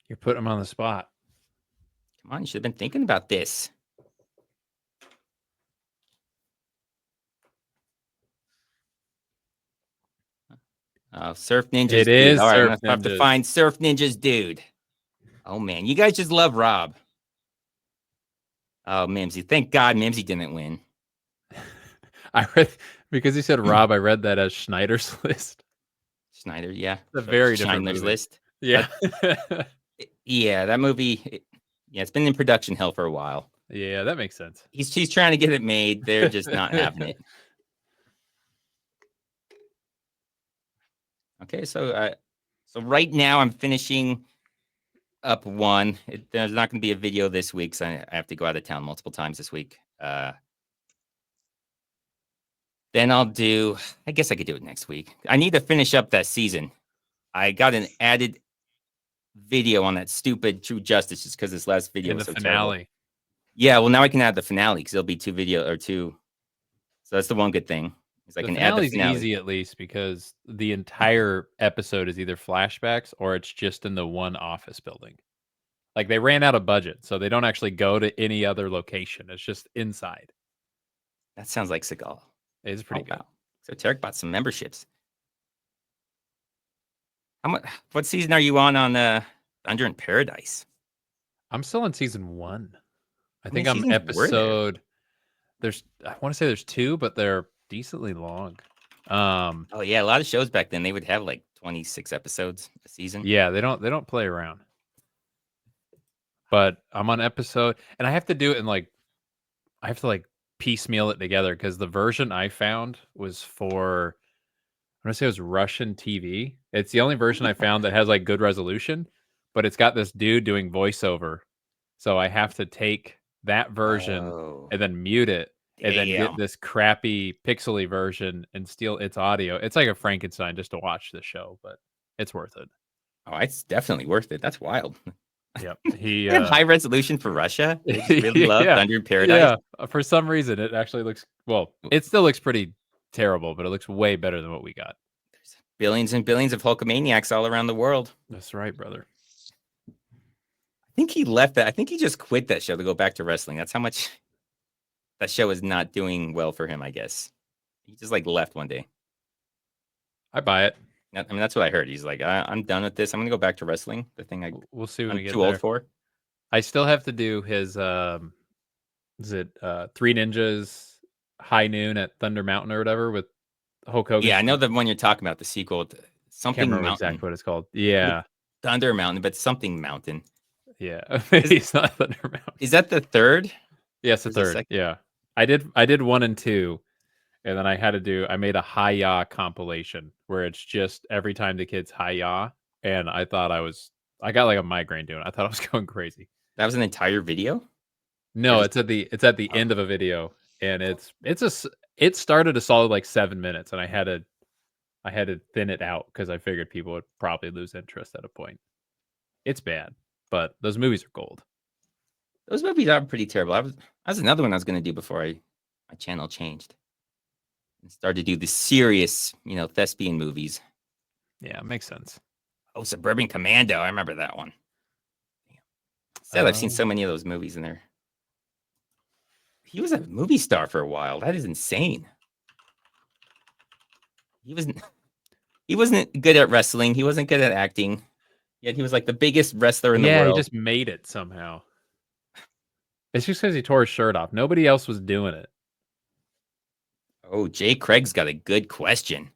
You're putting him on the spot. Come on, you should have been thinking about this. Surf Ninjas. It dude. is All right, I'm Surf gonna have to Ninjas. find Surf Ninjas, dude. Oh man, you guys just love Rob. Oh, Mimsy. Thank God Mimsy didn't win. I read because you said Rob. I read that as Schneider's list. Schneider, yeah. It's a very different Schneider's movie. list. Yeah. Yeah, that movie. Yeah, it's been in production hell for a while. Yeah, that makes sense. He's trying to get it made. They're just not having it. Okay, so right now I'm finishing up one. There's not going to be a video this week, so I have to go out of town multiple times this week. Then I'll do. I guess I could do it next week. I need to finish up that season. I got an added video on that stupid True Justice just because this last video In the was so finale. terrible. Yeah, well now I can add the finale because it'll be two. So that's the one good thing. Is I The can add the finale's finale. easy at least because the entire episode is either flashbacks or it's just in the one office building. Like they ran out of budget, so they don't actually go to any other location. It's just inside. That sounds like Seagal. It's pretty good. Wow. So Tarek bought some memberships. What season are you on Thunder in Paradise? I'm still in season 1. I many think I'm seasons were there? episode. I want to say there's 2, but they're decently long. Oh yeah, a lot of shows back then they would have like 26 episodes a season. Yeah, they don't play around. But I'm on episode, and I have to do it in I have to piecemeal it together because the version I found was for, I want to say it was Russian TV. It's the only version I found that has good resolution, but it's got this dude doing voiceover. So I have to take that version and then mute it and then get this crappy pixely version and steal its audio. It's like a Frankenstein just to watch the show, but it's worth it. Oh, it's definitely worth it. That's wild. Yep. They have high resolution for Russia. They just really love Yeah. Thunder in Paradise. Yeah. For some reason, it actually looks, well, it still looks pretty terrible, but it looks way better than what we got. There's billions and billions of Hulkamaniacs all around the world. That's right, brother. I think he left that. I think he just quit that show to go back to wrestling. That's how much that show is not doing well for him, I guess. He just left one day. I buy it. I mean, that's what I heard. He's like, I'm done with this. I'm gonna go back to wrestling. The thing We'll see when we I'm get too there. old for. I still have to do his is it Three Ninjas High Noon at Thunder Mountain or whatever with Hulk Hogan. Yeah, I know the one you're talking about, the sequel. Can't Something remember Mountain. exactly what it's called. Yeah. Thunder Mountain, but something Mountain. Yeah. It's not Thunder Mountain. Is that the third? Yes, the Or is the third. second? Yeah. I did 1 and 2. And then I made a hi-ya compilation where it's just every time the kids hi-ya. And I thought I got a migraine doing it. I thought I was going crazy. That was an entire video? No, Or it's at the end of a video. And It started a solid like 7 minutes, and I had to thin it out because I figured people would probably lose interest at a point. It's bad, but those movies are gold. Those movies are pretty terrible. That's another one I was going to do before my channel changed and started to do the serious, thespian movies. Yeah, makes sense. Oh, Suburban Commando. I remember that one. Said I've seen so many of those movies in there. He was a movie star for a while. That is insane. He wasn't good at wrestling. He wasn't good at acting. Yet he was like the biggest wrestler in the world. Yeah, he just made it somehow. It's just because he tore his shirt off. Nobody else was doing it. Oh, Jay Craig's got a good question.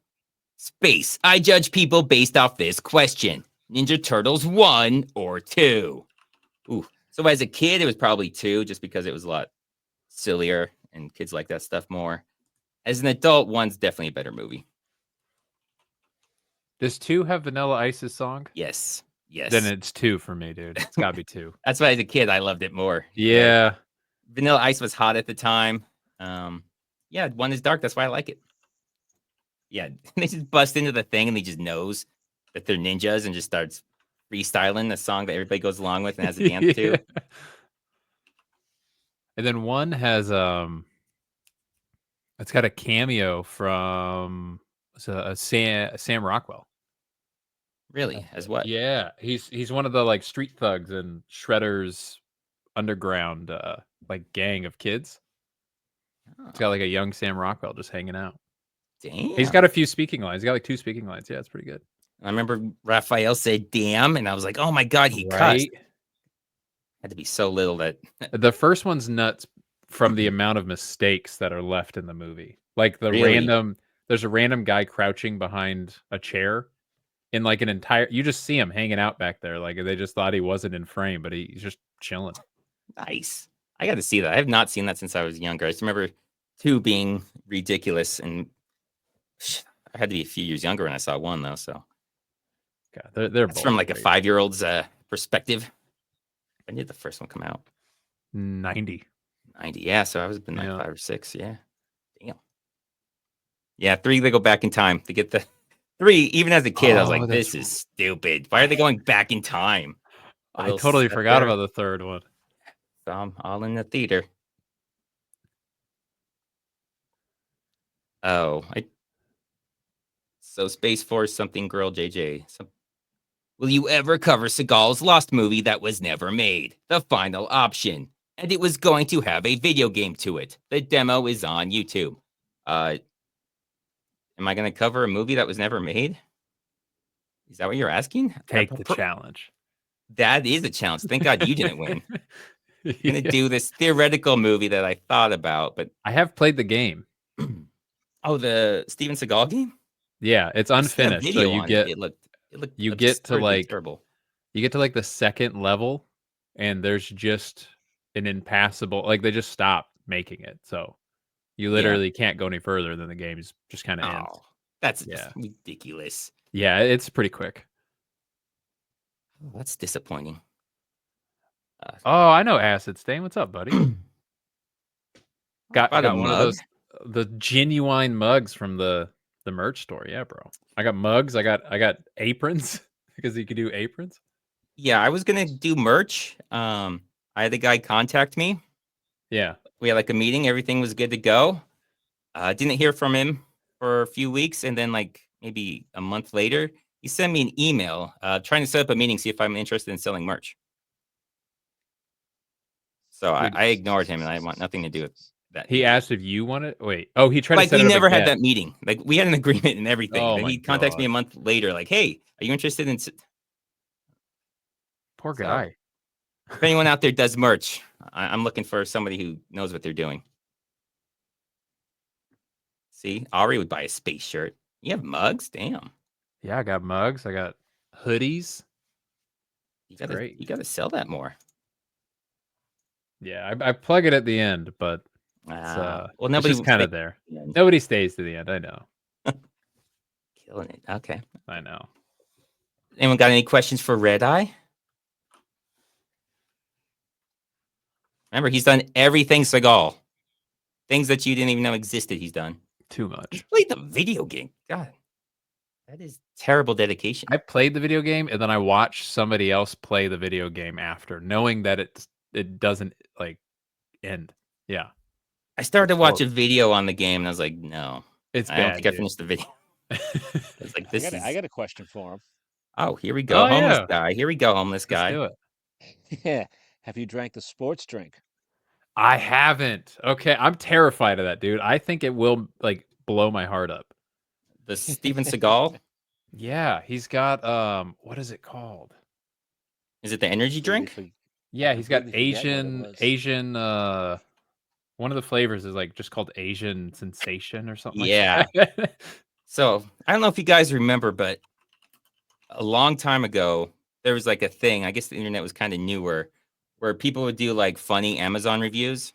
Space. I judge people based off this question. Ninja Turtles 1 or 2? Ooh. So as a kid, it was probably 2, just because it was a lot sillier and kids like that stuff more. As an adult, 1's definitely a better movie. Does 2 have Vanilla Ice's song? Yes. Then it's 2 for me, dude. It's got to be 2. That's why as a kid, I loved it more. Yeah. Vanilla Ice was hot at the time. 1 is dark. That's why I like it. Yeah, they just bust into the thing and he just knows that they're ninjas and just starts freestyling the song that everybody goes along with and has a dance to. And then 1 has it's got a cameo from Sam Rockwell. Really? As what? Yeah, he's one of the like street thugs in Shredder's underground like gang of kids. It's got like a young Sam Rockwell just hanging out. Damn. He's got a few speaking lines. He's got like 2 speaking lines. Yeah, it's pretty good. I remember Raphael said "damn," and I was like, "Oh my god, he cussed." Had to be so little that The first one's nuts from the amount of mistakes that are left in the movie. Like Really? there's a random guy crouching behind a chair in like an entire. You just see him hanging out back there. Like they just thought he wasn't in frame, but he's just chilling. Nice. I got to see that. I have not seen that since I was younger. I just remember 2 being ridiculous, and I had to be a few years younger when I saw 1 though. So they're that's from like a 5-year-old's perspective. When did the first one come out? 90. 90. Yeah, so I was been like 5 or 6. Yeah. Damn. Yeah, 3. They go back in time to get the 3. Even as a kid, I was like, "This is stupid. Why are they going back in time?" I totally forgot about the 3rd one. So I'm all in the theater. So Space Force something girl JJ. Will you ever cover Seagal's Lost movie that was never made? The final option. And it was going to have a video game to it. The demo is on YouTube. Am I going to cover a movie that was never made? Is that what you're asking? Take the challenge. That is a challenge. Thank God you didn't win. I'm going to do this theoretical movie that I thought about, but I have played the game. Oh, the Steven Seagal game? Yeah, it's unfinished. So you get it looked you get to like terrible. You get to like the 2nd level, and there's just an impassable. Like they just stopped making it, so you literally can't go any further than the game's just kind of ends. That's ridiculous. Yeah, it's pretty quick. Oh, that's disappointing. Oh, I know Acid Stain. What's up, buddy? got a one mug? of those the genuine mugs from the merch store. Yeah, bro. I got mugs. I got aprons because you could do aprons. Yeah, I was gonna do merch. I had a guy contact me. Yeah. We had like a meeting, everything was good to go. Didn't hear from him for a few weeks, and then like maybe a month later, he sent me an email trying to set up a meeting, see if I'm interested in selling merch. So I ignored him, and I want nothing to do with that. He asked if you wanted. Wait. Oh, he tried to set we it up never had again. that meeting. Like we had an agreement and everything. Oh, Then he contacts me a month later, like, "Hey, are you interested in?" Poor guy. If anyone out there does merch, I'm looking for somebody who knows what they're doing. See, Ari would buy a space shirt. You have mugs? Damn. Yeah, I got mugs. I got hoodies. You gotta sell that more. Yeah, I plug it at the end, but well, nobody's kind of there. Nobody stays to the end. I know. Killing it. Okay. I know. Anyone got any questions for Red Eye? Remember, he's done everything Seagal. Things that you didn't even know existed, he's done. Too He's much. played the video game. God, that is terrible dedication. I played the video game and then I watched somebody else play the video game after, knowing that it doesn't like end. Yeah, I started to It's watch a horrible. video on the game, and I was like, no, It's I don't bad, think I dude. finished the video. I was like, this I is. got a question for him. Oh, here we go, Oh, homeless yeah. guy. Here we go, homeless Let's guy. do it. Yeah. Have you drank the sports drink? I haven't. Okay, I'm terrified of that, dude. I think it will like blow my heart up. The Steven Seagal. Yeah, he's got what is it called? Is it the energy Completely drink? Yeah, he's got completely forget what it was. Asian one of the flavors is like just called Asian Sensation or something Yeah. like that. So I don't know if you guys remember, but a long time ago, there was like a thing. I guess the internet was kind of newer, where people would do like funny Amazon reviews.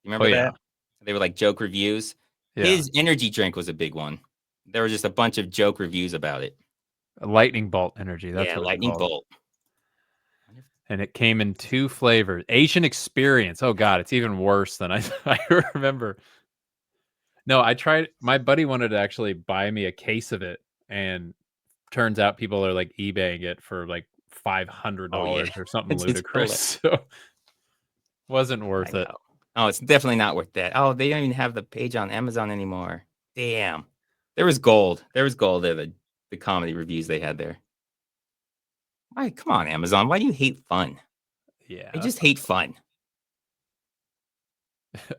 You remember Oh, yeah. that? They were like joke reviews. Yeah. His energy drink was a big one. There were just a bunch of joke reviews about it. A lightning bolt energy. That's Yeah, what it's lightning called. bolt. And it came in 2 flavors. Asian Experience. Oh god, it's even worse than I I remember. No, I tried my buddy wanted to actually buy me a case of it, and turns out people are like eBaying it for like $500 Oh, yeah. or something It's ludicrous. So wasn't I worth it. know. Oh, it's definitely not worth that. Oh, they don't even have the page on Amazon anymore. Damn. There was gold. There was gold there, the comedy reviews they had there. Why? Come on, Amazon. Why do you hate fun? Yeah. I just hate fun.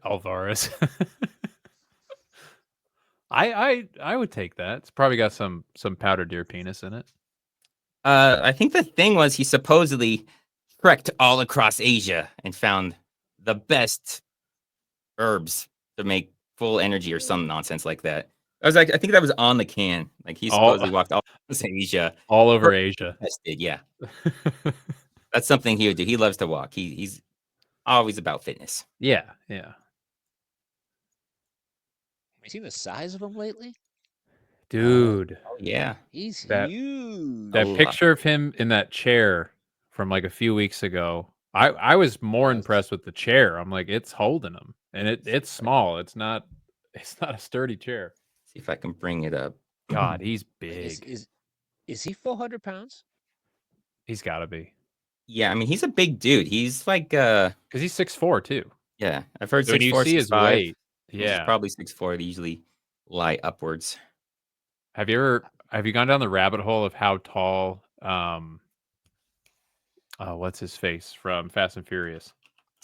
Alvarez. I would take that. It's probably got some powdered deer penis in it. I think the thing was he supposedly trekked all across Asia and found the best herbs to make full energy or some nonsense like that. I think that was on the can. Like he supposedly walked all across Asia. All over Asia. Tested, yeah. That's something he would do. He loves to walk. He's always about fitness. Yeah. Have you seen the size of him lately? Dude. Oh, yeah. He's That- huge. That picture of him in that chair from like a few weeks ago, I was more impressed with the chair. I'm like, it's holding him, and it's small. It's not a sturdy chair. See if I can bring it up. God, he's Like, big. is he 400 pounds? He's got to be Yeah, I mean he's a big dude. He's like because he's 6'4" too. yeah, I've heard So when you 6'4", see his 6'5". weight, He's yeah. probably 6'4". They usually lie upwards. Have you gone down the rabbit hole of how tall? What's his face from Fast and Furious?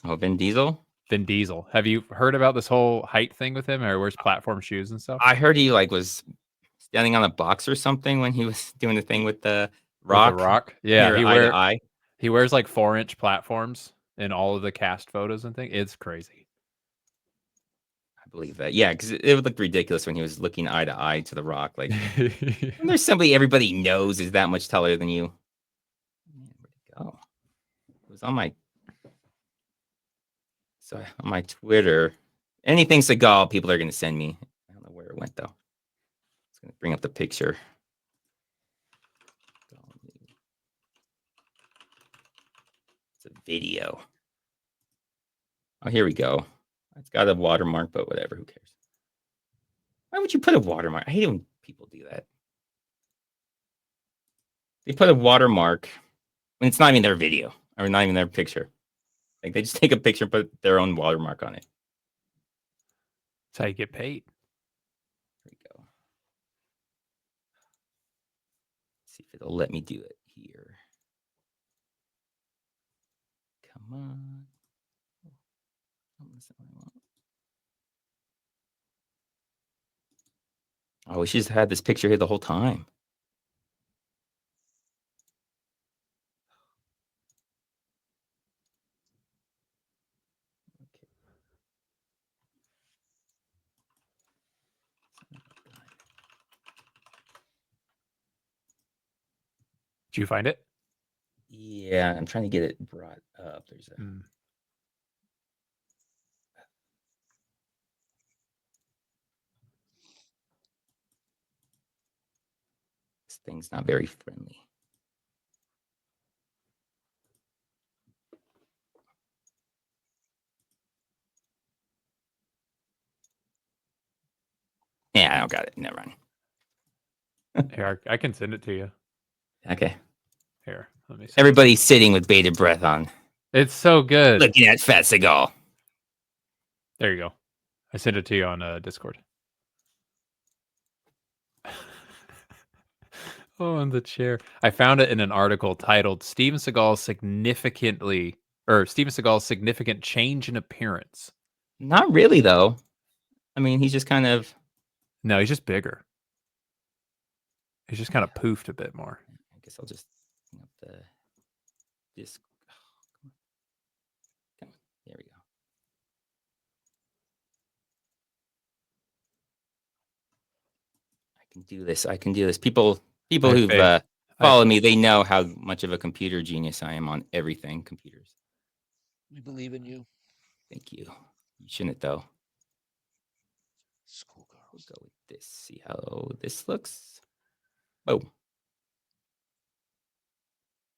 Oh, Vin Diesel? Vin Diesel. Have you heard about this whole height thing with him, or wears platform shoes and stuff? I heard he like was standing on a box or something when he was doing the thing with the Rock. With the Rock, yeah. Near eye. He wears like 4-inch platforms in all of the cast photos and things. It's crazy. I believe that. Yeah, because it would look ridiculous when he was looking eye to eye to the Rock. Like, when there's somebody everybody knows is that much taller than you. Man, where'd it go? It was on my Twitter. Anything Seagal, people are going to send me. I don't know where it went though. It's going to bring up the picture. It's a video. Oh, here we go. It's got a watermark, but whatever. Who cares? Why would you put a watermark? I hate it when people do that. They put a watermark when it's not even their video or not even their picture. Like they just take a picture and put their own watermark on it. That's how you get paid. Here we go. Let's see if it'll let me do it here. Come on. Oh, we should have had this picture here the whole time. Okay. Did you find it? Yeah, I'm trying to get it brought up. There's a this thing's not very friendly. Yeah, I don't got it. Never mind. Here, I can send it to you. Okay. Here, let me see. Everybody's sitting with bated breath on, It's so good. looking at Fat Seagal. There you go. I sent it to you on Discord. Oh, in the chair. I found it in an article titled Steven Seagal's significant change in appearance. Not really, though. I mean, he's just kind of. No, he's just bigger. He's just kind of poofed a bit more. I guess I'll just bring up the disc. Come on. There we go. I can do this. I can do this. People I have who've faith. followed me, they know how much of a computer genius I am on everything. Computers. We believe in you. Thank you. You shouldn't, though. Schoolgirls. We'll go with this. See how this looks. Oh.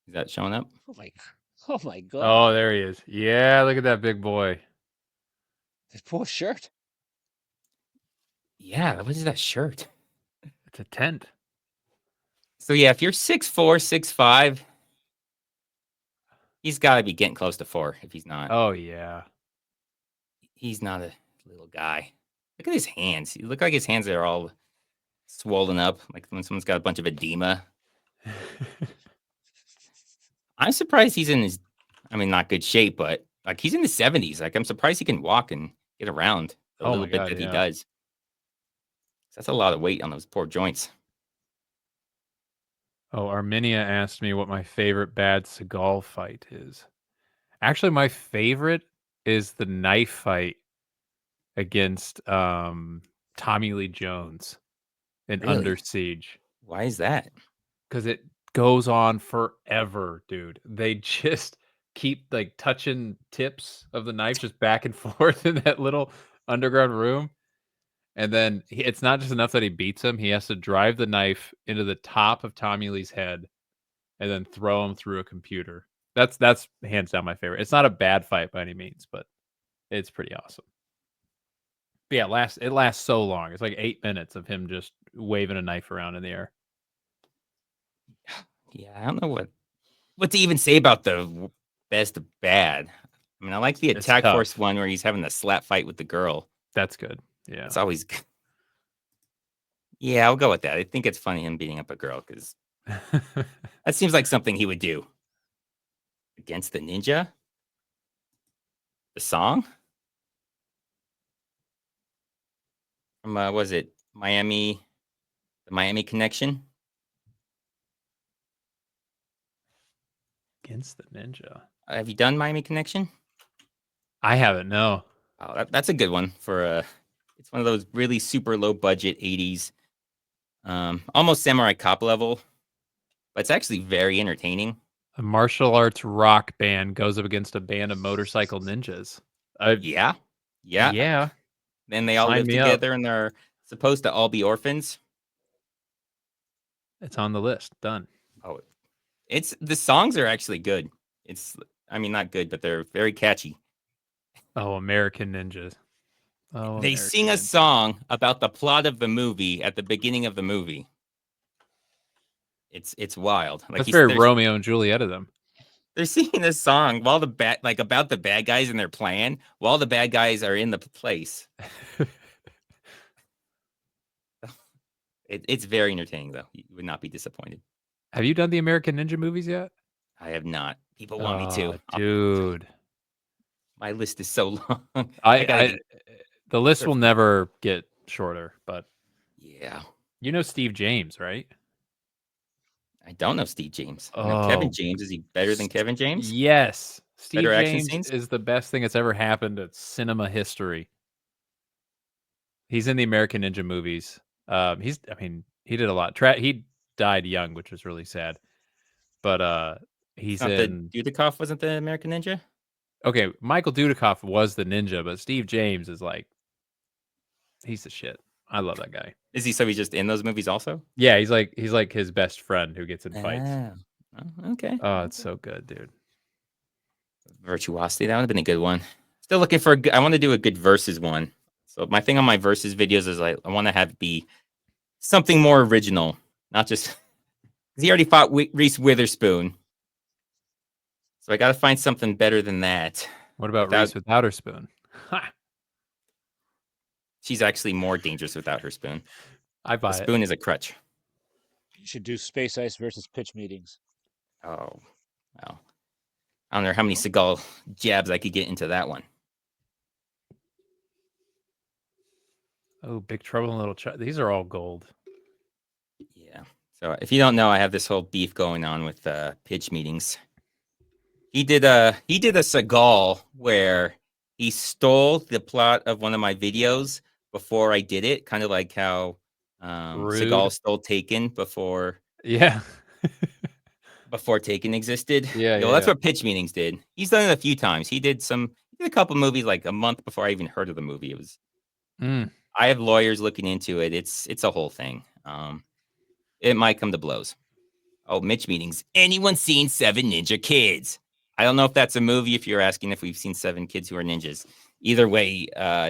Is that showing up? Oh my god. Oh, there he is. Yeah, look at that big boy. This poor shirt. Yeah, what is that shirt? It's a tent. So yeah, if you're 6'4", 6'5", he's got to be getting close to 4. If he's not, Oh yeah. he's not a little guy. Look at his hands. He look like his hands are all swollen up, like when someone's got a bunch of edema. I'm surprised he's in his, I mean, not good shape, but like he's in his 70s. Like I'm surprised he can walk and get around the Oh little my bit God, that he yeah. does. That's a lot of weight on those poor joints. Oh, Arminia asked me what my favorite bad Seagal fight is. Actually, my favorite is the knife fight against Tommy Lee Jones in Really? Under Siege. Why is that? Because it goes on forever, dude. They just keep like touching tips of the knife just back and forth in that little underground room. And then it's not just enough that he beats him. He has to drive the knife into the top of Tommy Lee's head and then throw him through a computer. That's hands down my favorite. It's not a bad fight by any means, but it's pretty awesome. But yeah, it lasts so long. It's like 8 minutes of him just waving a knife around in the air. Yeah, I don't know what to even say about the best of bad. I mean, I like the It's Attack tough. Force one where he's having the slap fight with the girl. That's good. Yeah. It's always good. Yeah, I'll go with that. I think it's funny him beating up a girl because that seems like something he would do. Against the Ninja? The song? From, was it Miami? The Miami Connection? Against the Ninja. Have you done Miami Connection? I haven't, no. Oh, that's a good one for it's one of those really super low budget 80s, almost Samurai Cop level, but it's actually very entertaining. A martial arts rock band goes up against a band of motorcycle ninjas. Yeah. Yeah. Then they all Sign live me up. together and they're supposed to all be orphans. It's on the list. Done. Oh, the songs are actually good. I mean, not good, but they're very catchy. Oh, American Ninjas. Oh, They American sing a Ninjas. song about the plot of the movie at the beginning of the movie. It's wild. Like That's very Romeo and Juliet of them. They're singing this song while about the bad guys in their plan, while the bad guys are in the place. It's very entertaining, though. You would not be disappointed. Have you done the American Ninja movies yet? I have not. People want me to. Dude. My list is so long. The list will never get shorter, but yeah. You know Steve James, right? I don't know Steve James. I know Kevin James. Is he better than Kevin James? Yes. Steve Better action James scenes? is the best thing that's ever happened at cinema history. He's in the American Ninja movies. He did a lot. He died young, which was really sad. But he's in. Dudikoff wasn't the American Ninja? Okay, Michael Dudikoff was the ninja, but Steve James is like, he's the shit. I love that guy. Is he? So he's just in those movies also? Yeah, he's like his best friend who gets in fights. Oh, okay. Oh, it's so good, dude. Virtuosity. That would have been a good one. Still looking for I want to do a good versus one. So my thing on my versus videos is I want to have it be something more original, not just because he already fought Reese Witherspoon. So I got to find something better than that. What about Reese without her spoon? She's actually more dangerous without her spoon. I buy The spoon is a crutch. You should do Space Ice versus pitch meetings. Oh, well. I don't know how many Seagal jabs I could get into that one. Oh, Big Trouble in Little China. These are all gold. Yeah. So if you don't know, I have this whole beef going on with pitch meetings. He did a Seagal where he stole the plot of one of my videos before I did it, kind of like how Seagal stole Taken before Yeah. before Taken existed. Yeah, Well, yeah, that's yeah. what pitch meetings did. He's done it a few times. He did a couple movies like a month before I even heard of the movie. It was I have lawyers looking into it. It's a whole thing. It might come to blows. Oh, Mitch meetings. Anyone seen Seven Ninja Kids? I don't know if that's a movie. If you're asking if we've seen Seven Kids Who Are Ninjas, either way,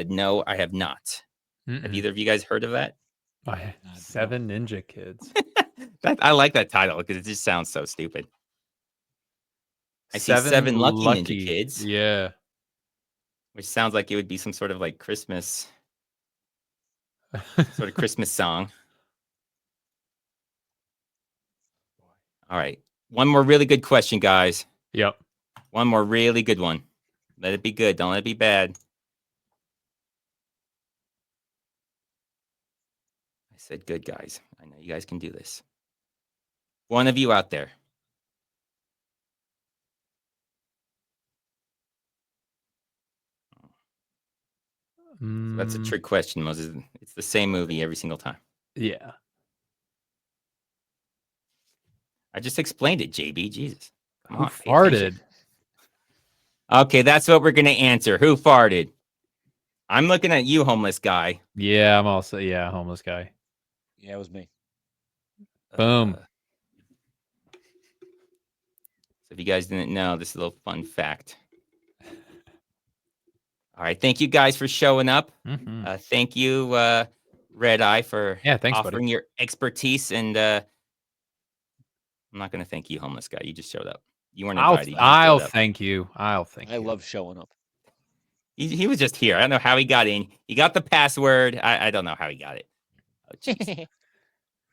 no, I have not. Have either of you guys heard of that? Seven Ninja Kids. I like that title because it just sounds so stupid. I see seven lucky Ninja Kids. Yeah. Which sounds like it would be some sort of like Christmas, sort of Christmas song. All right. One more really good question, guys. Yep. One more really good one. Let it be good. Don't let it be bad. I said good, guys. I know you guys can do this. One of you out there. So that's a trick question, Moses. It's the same movie every single time. Yeah. I just explained it, JB. Jesus. Come Who on, pay farted? attention. Okay, that's what we're going to answer. Who farted? I'm looking at you, homeless guy. Yeah, I'm also homeless guy. Yeah, it was me. Boom. So if you guys didn't know, this is a little fun fact. All right, thank you guys for showing up. Thank you, Red Eye, for thanks, offering buddy. your expertise. And I'm not going to thank you, homeless guy. You just showed up. You weren't invited. I'll thank you. I'll thank you. I love showing up. He was just here. I don't know how he got in. He got the password. I don't know how he got it. Oh, jeez.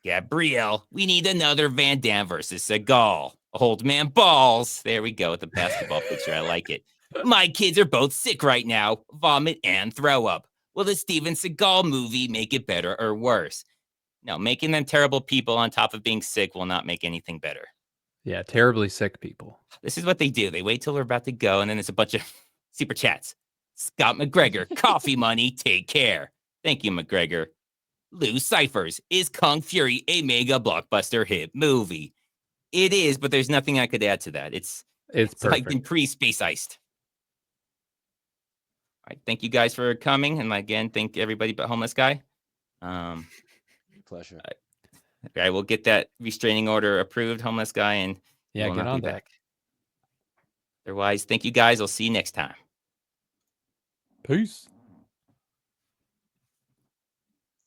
Gabrielle, we need another Van Damme versus Seagal. Old man balls. There we go with the basketball picture. I like it. My kids are both sick right now. Vomit and throw up. Will the Steven Seagal movie make it better or worse? No, making them terrible people on top of being sick will not make anything better. Yeah, terribly sick people. This is what they do. They wait till we're about to go, and then there's a bunch of super chats. Scott McGregor, coffee money, take care. Thank you, McGregor. Lou Cyphers, is Kung Fury a mega blockbuster hit movie? It is, but there's nothing I could add to that. It's like been pre-space iced. All right, thank you guys for coming, and again, thank everybody but homeless guy. Pleasure. I will get that restraining order approved, homeless guy, and yeah, will get not on be that. back. Otherwise, thank you guys. I'll see you next time. Peace.